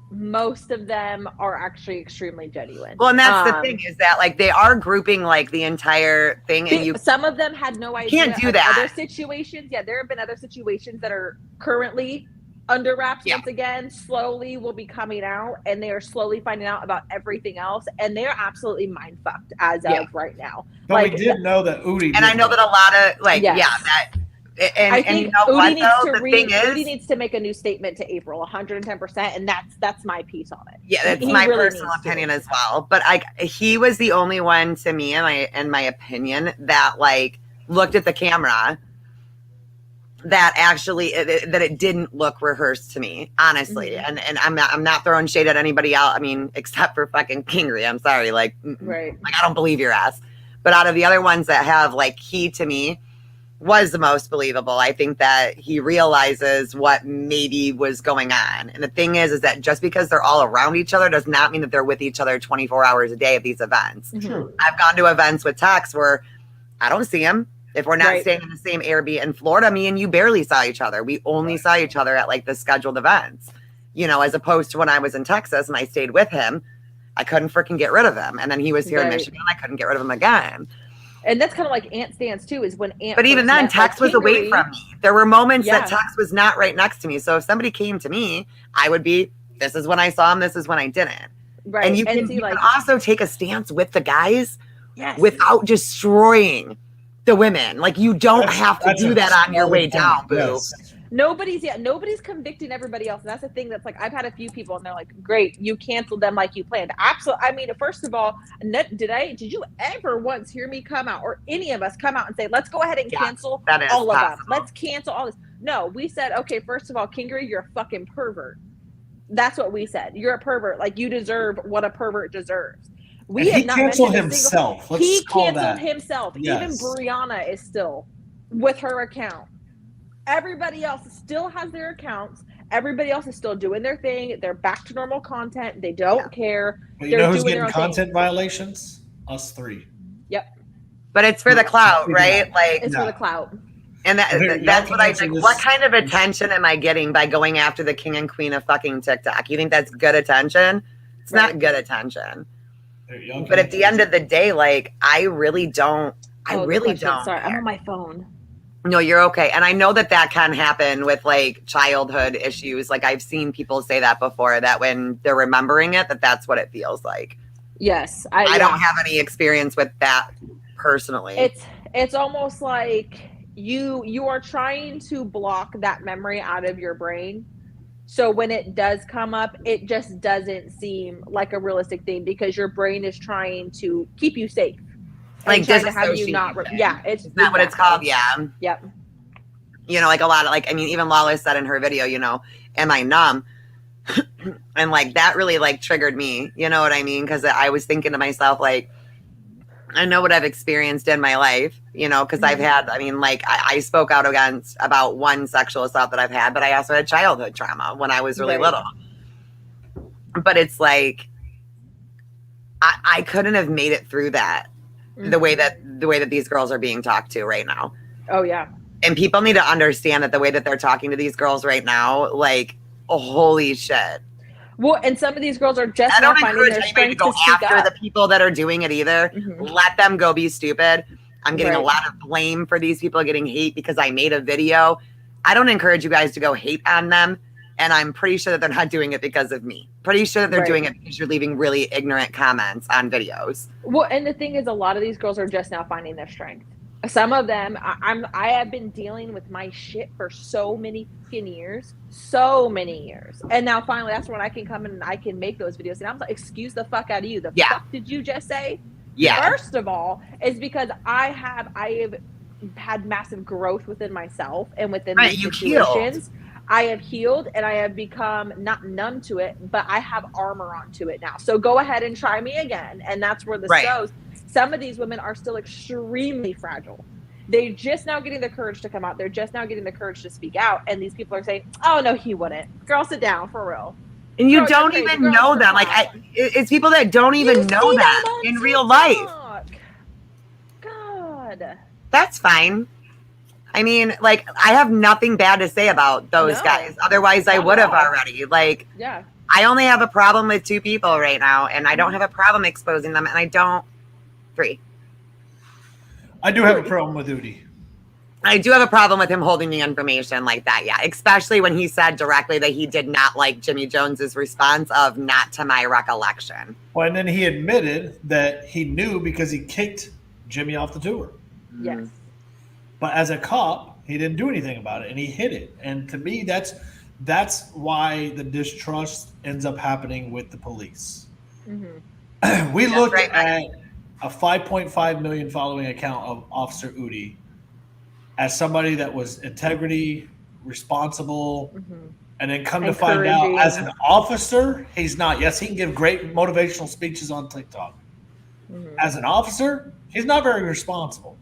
most of them are actually extremely genuine. Well, and that's the thing is that like they are grouping like the entire thing, and some of them had no idea. Can't do that. Other situations, there have been other situations that are currently under wraps once again. Slowly will be coming out, and they are slowly finding out about everything else, and they are absolutely mind fucked as of right now. But we did know that Udi, and I know that a lot of that. And, I think Udi needs to make a new statement to April, 110%, and that's my piece on it. Yeah, that's my personal opinion as well. But he was the only one to me, in my opinion, that like looked at the camera that actually that it didn't look rehearsed to me, honestly. And I'm not throwing shade at anybody else. I mean, except for fucking Kingery. I'm sorry, like I don't believe your ass. But out of the other ones that have like, he to me was the most believable. I think that he realizes what maybe was going on. And the thing is that just because they're all around each other does not mean that they're with each other 24 hours a day at these events. True. I've gone to events with Tex where I don't see him. If we're not staying in the same Airbnb in Florida, me and you barely saw each other. We only saw each other at like the scheduled events, as opposed to when I was in Texas and I stayed with him, I couldn't freaking get rid of him. And then he was here in Michigan and I couldn't get rid of him again. And that's kind of like Ant's stance too, is when Ant. But even then, Tex was away from me. There were moments that Tex was not right next to me. So if somebody came to me, I would be, this is when I saw him, this is when I didn't. Right. And you can also take a stance with the guys without destroying the women. Like, you don't have to do that on your way down, boo. Yes. Nobody's convicting everybody else. And that's the thing that's like, I've had a few people and they're like, great, you canceled them like you planned. Absolutely. I mean, first of all, did you ever once hear me come out, or any of us come out and say, let's go ahead and cancel all of them. Let's cancel all this. No, we said, okay, first of all, Kingery, you're a fucking pervert. That's what we said. You're a pervert. Like, you deserve what a pervert deserves. He canceled himself. He canceled himself. Yes. Even Brianna is still with her account. Everybody else still has their accounts. Everybody else is still doing their thing. They're back to normal content. They don't care. But you know who's getting content violations? Us three. Yep. But it's for the clout, right? Like, it's for the clout. And that's what I think. What kind of attention am I getting by going after the king and queen of fucking TikTok? You think that's good attention? It's not good attention. But at the end of the day, like, I really don't. Sorry, I'm on my phone. No, you're okay. And I know that can happen with like childhood issues. Like, I've seen people say that before, that when they're remembering it, that's what it feels like. Yes. I don't have any experience with that personally. It's almost like you are trying to block that memory out of your brain. So when it does come up, it just doesn't seem like a realistic thing, because your brain is trying to keep you safe. Like, trying to have you not it's not what it's called. Yeah. Yep. You know, like a lot of, like, I mean, even Lala said in her video, you know, am I numb? And like, that really like triggered me, you know what I mean? Because I was thinking to myself, like, I know what I've experienced in my life, you know, because I've had, I mean, like, I spoke out about one sexual assault that I've had, but I also had childhood trauma when I was really little. But it's like, I couldn't have made it through that. The way that these girls are being talked to right now. Oh yeah. And people need to understand that the way that they're talking to these girls right now, like, oh, holy shit. Well, and some of these girls are just not finding their strength to go after the people that are doing it either. Let them go be stupid. I'm getting a lot of blame for these people getting hate because I made a video. I don't encourage you guys to go hate on them. And I'm pretty sure that they're not doing it because of me. Pretty sure that they're doing it because you're leaving really ignorant comments on videos. Well, and the thing is, a lot of these girls are just now finding their strength. Some of them, I have been dealing with my shit for so many years. And now finally, that's when I can come in and I can make those videos. And I'm like, excuse the fuck out of you. The fuck did you just say? Yeah. First of all, is because I have had massive growth within myself and within these situations. I have healed and I have become not numb to it, but I have armor onto it now. So go ahead and try me again. And that's where this goes. Some of these women are still extremely fragile. They're just now getting the courage to come out. They're just now getting the courage to speak out. And these people are saying, oh, no, he wouldn't. Girl, sit down, for real. And you don't even know them. Like, it's people that don't even know that in real life. God. That's fine. I mean, like, I have nothing bad to say about those guys. Otherwise, I would have already. Like, I only have a problem with 2 people right now, and I don't have a problem exposing them, and I don't. 3. I do have a problem with Udi. I do have a problem with him holding the information like that, especially when he said directly that he did not like Jimmy Jones's response of not to my recollection. Well, and then he admitted that he knew because he kicked Jimmy off the tour. Yes. But as a cop, he didn't do anything about it, and he hid it. And to me, that's why the distrust ends up happening with the police. We look at a 5.5 million following account of Officer Udi as somebody that was integrity, responsible, and then come to find out as an officer, he's not. Yes, he can give great motivational speeches on TikTok. As an officer, he's not very responsible.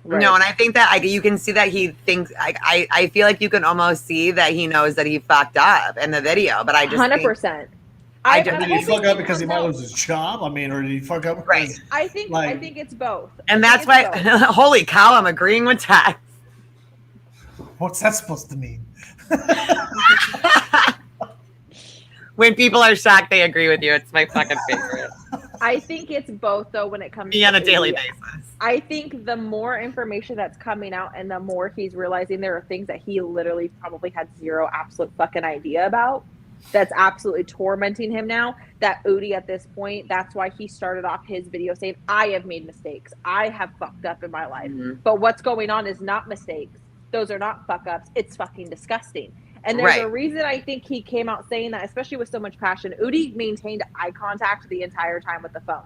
Right. No, and I think that you can see that he thinks. I feel like you can almost see that he knows that he fucked up in the video. But I just 100%. Did he fuck up because he might lose his job? I mean, or did he fuck up? Right. I think it's both. And that's why. Holy cow! I'm agreeing with Tex. What's that supposed to mean? When people are shocked, they agree with you. It's my fucking favorite. I think it's both, though. When it comes to on a daily basis. I think the more information that's coming out and the more he's realizing there are things that he literally probably had zero absolute fucking idea about that's absolutely tormenting him now. That Udi at this point, that's why he started off his video saying, I have made mistakes. I have fucked up in my life. But what's going on is not mistakes. Those are not fuck ups. It's fucking disgusting. And there's a reason I think he came out saying that, especially with so much passion. Udi maintained eye contact the entire time with the phone.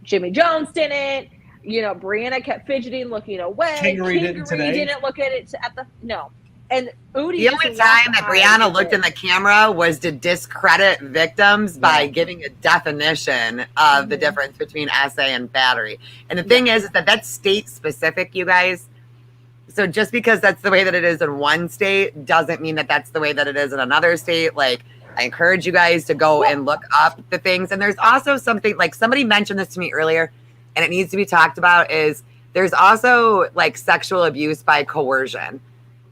Jimmy Jones didn't. You know, Brianna kept fidgeting, looking away. Kingery didn't look at it no. And Udi, the only time that Brianna looked in the camera was to discredit victims by giving a definition of the difference between SA and battery. And the thing is that that's state specific, you guys. So just because that's the way that it is in one state doesn't mean that that's the way that it is in another state. Like, I encourage you guys to go and look up the things. And there's also something, like somebody mentioned this to me earlier, and it needs to be talked about, is there's also like sexual abuse by coercion,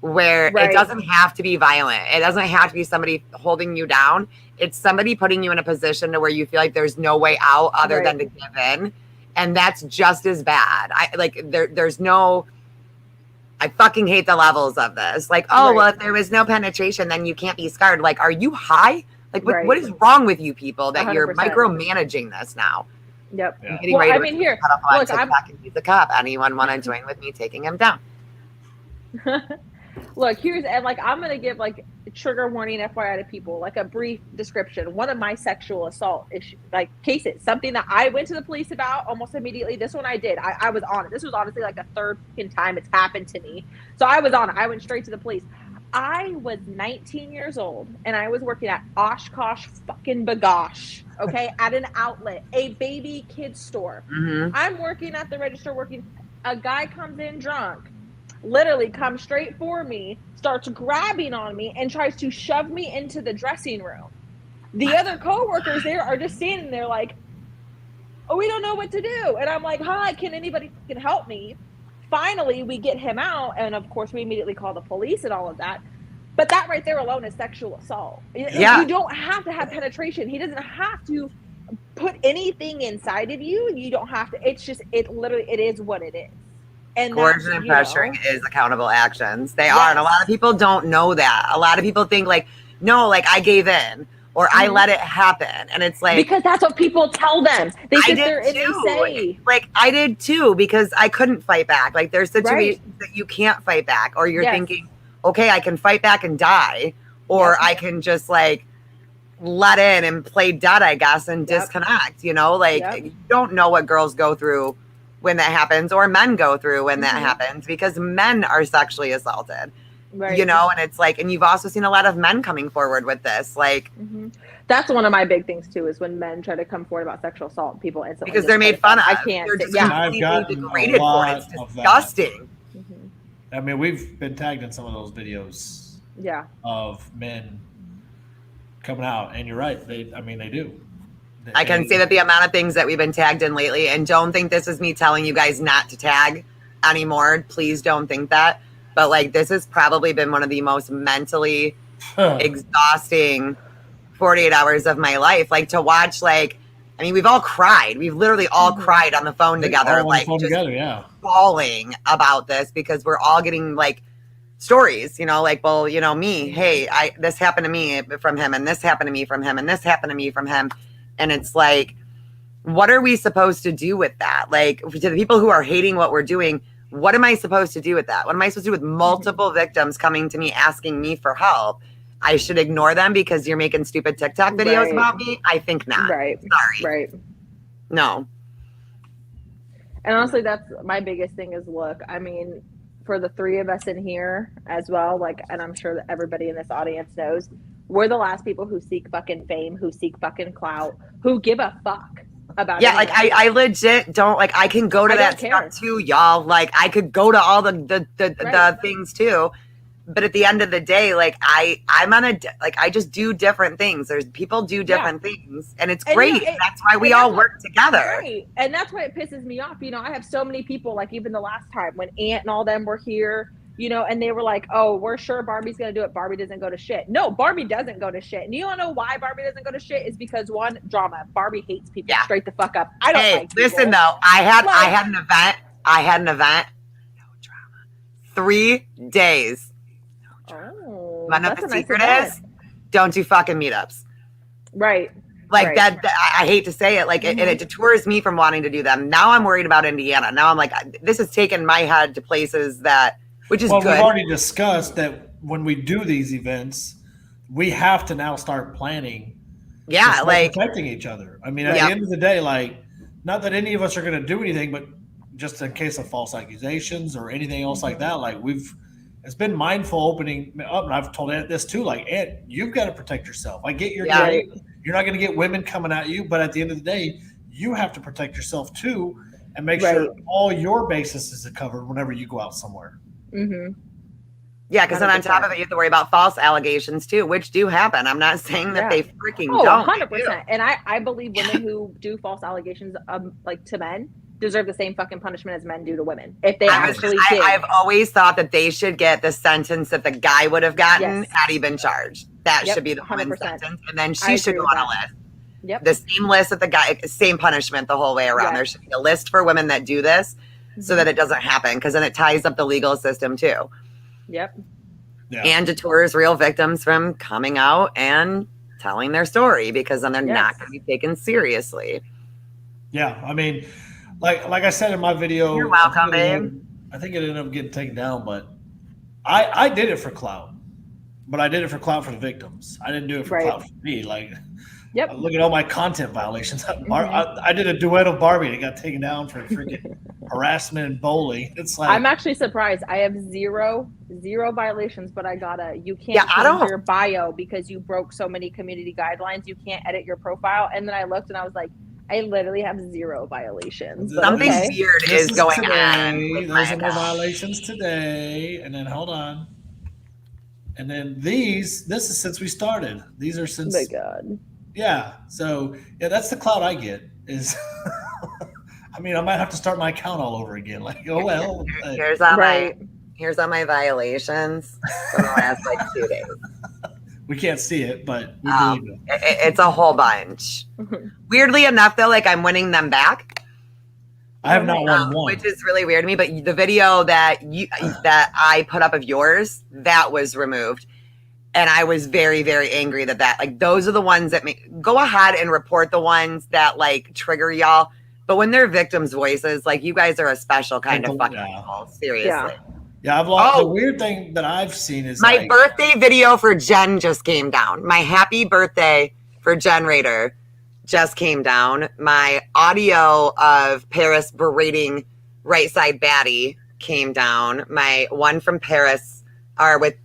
where it doesn't have to be violent. It doesn't have to be somebody holding you down. It's somebody putting you in a position to where you feel like there's no way out other than to give in. And that's just as bad. There's no, I fucking hate the levels of this. Like, oh, well, if there was no penetration, then you can't be scarred. Like, are you high? Like, what is wrong with you people that 100%. You're micromanaging this now? Yep. Yeah. Well, I mean, here, look, I'm and he's a cop. Anyone want to join with me taking him down? Look, and like, I'm going to give like trigger warning FYI to people, like a brief description. One of my sexual assault cases, something that I went to the police about almost immediately. This one I did. I was on it. This was honestly like the third time it's happened to me. So I was on it. I went straight to the police. I was 19 years old and I was working at Oshkosh fucking Bagosh, okay, at an outlet, a baby kids store. I'm working at the register a guy comes in drunk, literally comes straight for me, starts grabbing on me and tries to shove me into the dressing room. The other coworkers there are just standing there like, oh, we don't know what to do. And I'm like, hi, can anybody fucking help me? Finally, we get him out, and of course, we immediately call the police and all of that. But that right there alone is sexual assault. You don't have to have penetration. He doesn't have to put anything inside of you. You don't have to. It's just, it is what it is. And coercion and pressuring is accountable actions. They are. And a lot of people don't know that. A lot of people think like, no, like I gave in. Or I let it happen. And it's like, because that's what people tell them. They sit there and they say. Like I did too, because I couldn't fight back. Like there's situations that you can't fight back. Or you're thinking, okay, I can fight back and die. Or I can just like let in and play dead, I guess, and disconnect. You know, like you don't know what girls go through when that happens, or men go through when that happens, because men are sexually assaulted. Right. You know, and it's like, and you've also seen a lot of men coming forward with this, like that's one of my big things too, is when men try to come forward about sexual assault, people instantly because they're made fun of. I can't. They're just completely degraded for it. It's disgusting. I mean, we've been tagged in some of those videos. Of men coming out, and you're right. They do. I can say that the amount of things that we've been tagged in lately, and don't think this is me telling you guys not to tag anymore. Please don't think that. But like, this has probably been one of the most mentally exhausting 48 hours of my life. Like to watch, like, I mean, we've all cried. We've literally all cried on the phone together, like just bawling about this, because we're all getting like stories, you know, like, well, you know, me, hey, this happened to me from him, and this happened to me from him, and this happened to me from him. And it's like, what are we supposed to do with that? Like, to the people who are hating what we're doing, what am I supposed to do with that? What am I supposed to do with multiple victims coming to me asking me for help? I should ignore them because you're making stupid TikTok videos about me? I think not. Right. Sorry. Right. No. And honestly, that's my biggest thing is, look, I mean, for the three of us in here as well, like, and I'm sure that everybody in this audience knows, we're the last people who seek fucking fame, who seek fucking clout, who give a fuck about like I legit don't, like, I can go to that stuff too, y'all. Like I could go to all the things too, but at the end of the day, like I'm on I just do different things. There's people do different things, and it's great. That's why we all work together. Right. And that's why it pisses me off. You know, I have so many people, like even the last time when Aunt and all them were here, you know, and they were like, oh, we're sure Barbie's going to do it. Barbie doesn't go to shit. No, Barbie doesn't go to shit. And you don't know why Barbie doesn't go to shit is because, one, drama. Barbie hates people straight the fuck up. I don't like people. Listen, though, I had an event I had an event. No drama. 3 days. Oh, You know what that's the a nice secret event. is? Don't do fucking meetups. Right. Like Right. that, I hate to say it, like it detours me from wanting to do them. Now I'm worried about Indiana. Now I'm like, this has taken my head to places that, which is Well, good. we've already discussed that when we do these events, we have to now start planning. To Yeah, start like protecting each other. I mean, at Yep. the end of the day, like, not that any of us are going to do anything, but just in case of false accusations or anything else like that, like it's been mindful opening up, and I've told Aunt this too. Like, Aunt, you've got to protect yourself. I get your Yeah. Right. guilt. You're not going to get women coming at you, but at the end of the day, you have to protect yourself too, and make Right. sure all your bases is covered whenever you go out somewhere. Mm-hmm. yeah, because then on top 100%. of it, you have to worry about false allegations too, which do happen. I'm not saying that Yeah. they freaking Oh, don't. 100%. And I believe women who do false allegations, like to men, deserve the same fucking punishment as men do to women. If they actually did. I've always thought that they should get the sentence that the guy would have gotten Yes. had he been charged. That Yep, should be the woman's 100%. sentence, and then I she should agree go with on a that. list. Yep. The same list that the guy, same punishment the whole way around. Yes. There should be a list for women that do this, so that it doesn't happen, because then it ties up the legal system too, Yep. Yeah. and detours real victims from coming out and telling their story, because then they're Yes. not going to be taken seriously. Yeah, I mean, like I said in my video, You're welcome, babe. I think it ended up getting taken down, but I did it for clout. But I did it for clout for the victims. I didn't do it for Right. clout for me. Like, Yep. look at all my content violations. I did a duet of Barbie and it got taken down for freaking harassment and bullying. It's like, I'm actually surprised. I have zero violations, but I got you can't Yeah, I change don't- your bio because you broke so many community guidelines. You can't edit your profile. And then I looked and I was like, I literally have 0 violations. But Something okay. weird this is going today. on with my Those are more account. violations today. And then hold on. And then this is since we started. These are Oh since my God. yeah. So yeah, that's the clout I get is I mean, I might have to start my account all over again. Like, oh well. Here's all Right. my violations for the last like 2 days. We can't see it, but we believe it. It's a whole bunch. Weirdly enough, though, like I'm winning them back, I have not won one. which is really weird to me. But the video that I put up of yours, that was removed, and I was very, very angry that like those are the ones that go ahead and report the ones that like trigger y'all. But when they're victims' voices, like you guys are a special kind of fucking people. Seriously. Yeah. Yeah, I've lost. Oh. The weird thing that I've seen is My like, birthday video for Jen just came down. My happy birthday for Jen Rader just came down. My audio of Paris berating right side baddie came down. My one from Paris or with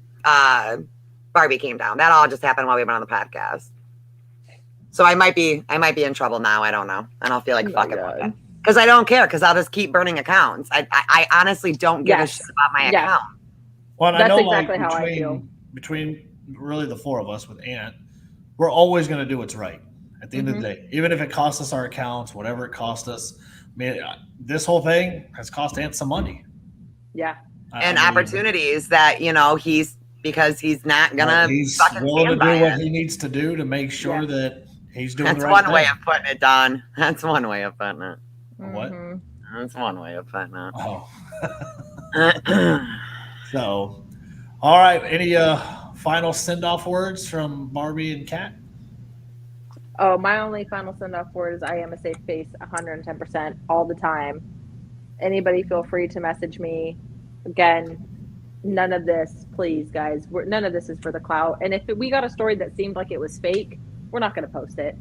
Barbie came down. That all just happened while we were on the podcast. So I might be in trouble now. I don't know. I don't feel like Oh my fucking God. because I don't care, because I'll just keep burning accounts. I honestly don't give a Yes. shit about my Yes. account. well, and I That's know exactly like how I feel. between really the 4 of us with Ant, we're always going to do what's right at the end of the day, even if it costs us our accounts, whatever it cost us. I mean, this whole thing has cost Ant some money Yeah. And I mean, opportunities that because he's not gonna he's fucking willing to stand by do what it. he needs to do to make sure Yeah. that he's doing That's the right one way thing. of putting it, Don. That's one way of putting it. What? Mhm. That's one way of putting Oh, it. so all right. Any final send off words from Barbie and Kat? Oh, my only final send off word is I am a safe space 110% all the time. Anybody feel free to message me. Again, none of this, please, guys. None of this is for the clout. And if we got a story that seemed like it was fake, we're not going to post it.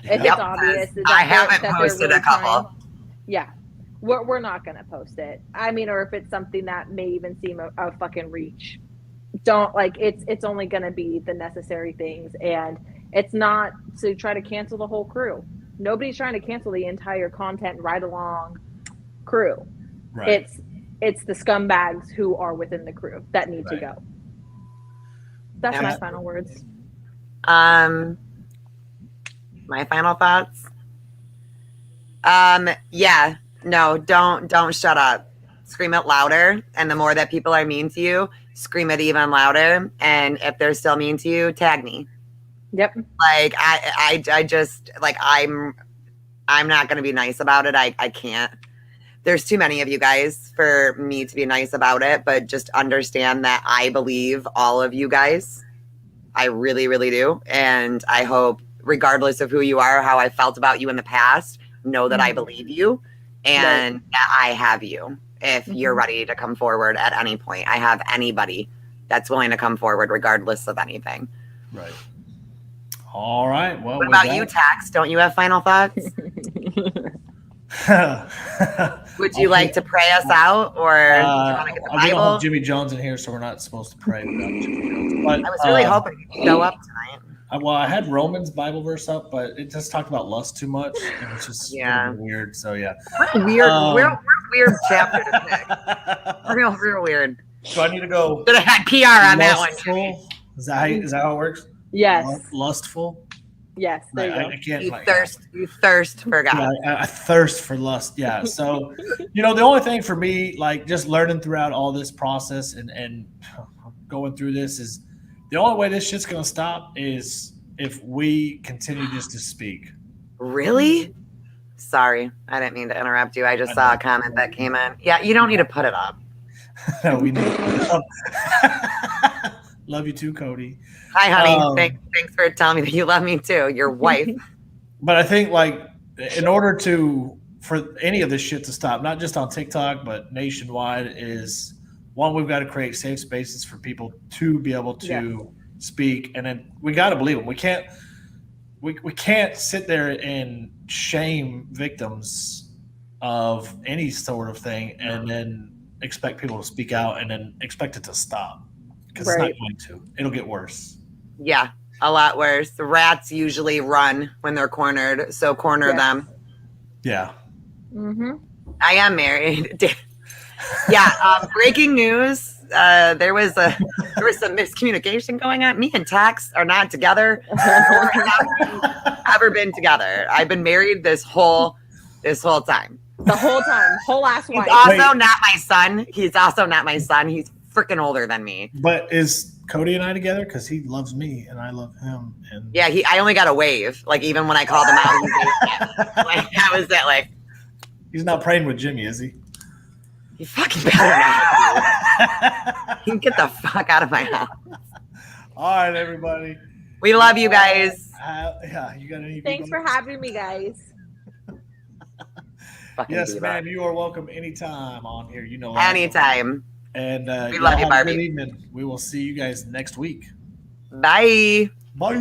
If Yep, it's obvious, that I they're- haven't that they're posted really a couple. trying- yeah, we're not going to post it. I mean, or if it's something that may even seem a fucking reach, don't like. It's only going to be the necessary things, and it's not to try to cancel the whole crew. Nobody's trying to cancel the entire content ride along crew. Right. It's the scumbags who are within the crew that need to Right. go. That's my Yeah. final words. My final thoughts. Yeah, no, don't shut up. Scream it louder, and the more that people are mean to you, scream it even louder. And if they're still mean to you, tag me. Yep. Like I just like I'm not gonna be nice about it. I can't. there's too many of you guys for me to be nice about it, but just understand that I believe all of you guys. I really, really do. And I hope, regardless of who you are, or how I felt about you in the past, know that I believe you and that I have you if you're ready to come forward at any point. I have anybody that's willing to come forward regardless of anything. Right. All right. Well, what about you, Tax? Don't you have final thoughts? Would you like to pray us out, or do you want to get the Bible? We don't have Jimmy Jones in here, so we're not supposed to pray without Jimmy Jones. But I was really hoping you'd show up tonight. Well, I had Romans Bible verse up, but it just talked about lust too much, and it's just weird. So yeah, we're weird chapter to pick. Real weird. So I need to go. Should have had PR on that one. Is that how it works? Yes. Lustful. Yes. There you go. I can't. You thirst for God. Yeah, I thirst for lust. Yeah. So, the only thing for me, like just learning throughout all this process and going through this is the only way this shit's gonna stop is if we continue just to speak. Really? Sorry, I didn't mean to interrupt you. I just saw a comment that came in. Yeah, you don't need to put it up. No, we need to put it up. Love you too, Cody. Hi, honey. Thanks for telling me that you love me too. Your wife. But I think, like, in order for any of this shit to stop, not just on TikTok but nationwide, is one, we've got to create safe spaces for people to be able to speak, and then we got to believe them. We can't sit there and shame victims of any sort of thing and then expect people to speak out and then expect it to stop, because it's not going to. It'll get worse. Yeah, a lot worse. The rats usually run when they're cornered, so corner them. Yeah. Mm-hmm. I am married. Yeah. Breaking news. There was some miscommunication going on. Me and Tax are not together. Ever been together? I've been married this whole time. The whole time, whole ass wife. He's also not my son. He's freaking older than me. But is Cody and I together? Because he loves me and I love him. And yeah, I only got a wave. Like, even when I called him out, like, that was it. Like, he's not praying with Jimmy, is he? You fucking better not. You can get the fuck out of my house. All right, everybody. We love you guys. Yeah, you got anything? Thanks for having me, guys. Yes, ma'am. You are welcome anytime on here. Anytime. And we love you, Barbie. Good evening. We will see you guys next week. Bye. Bye.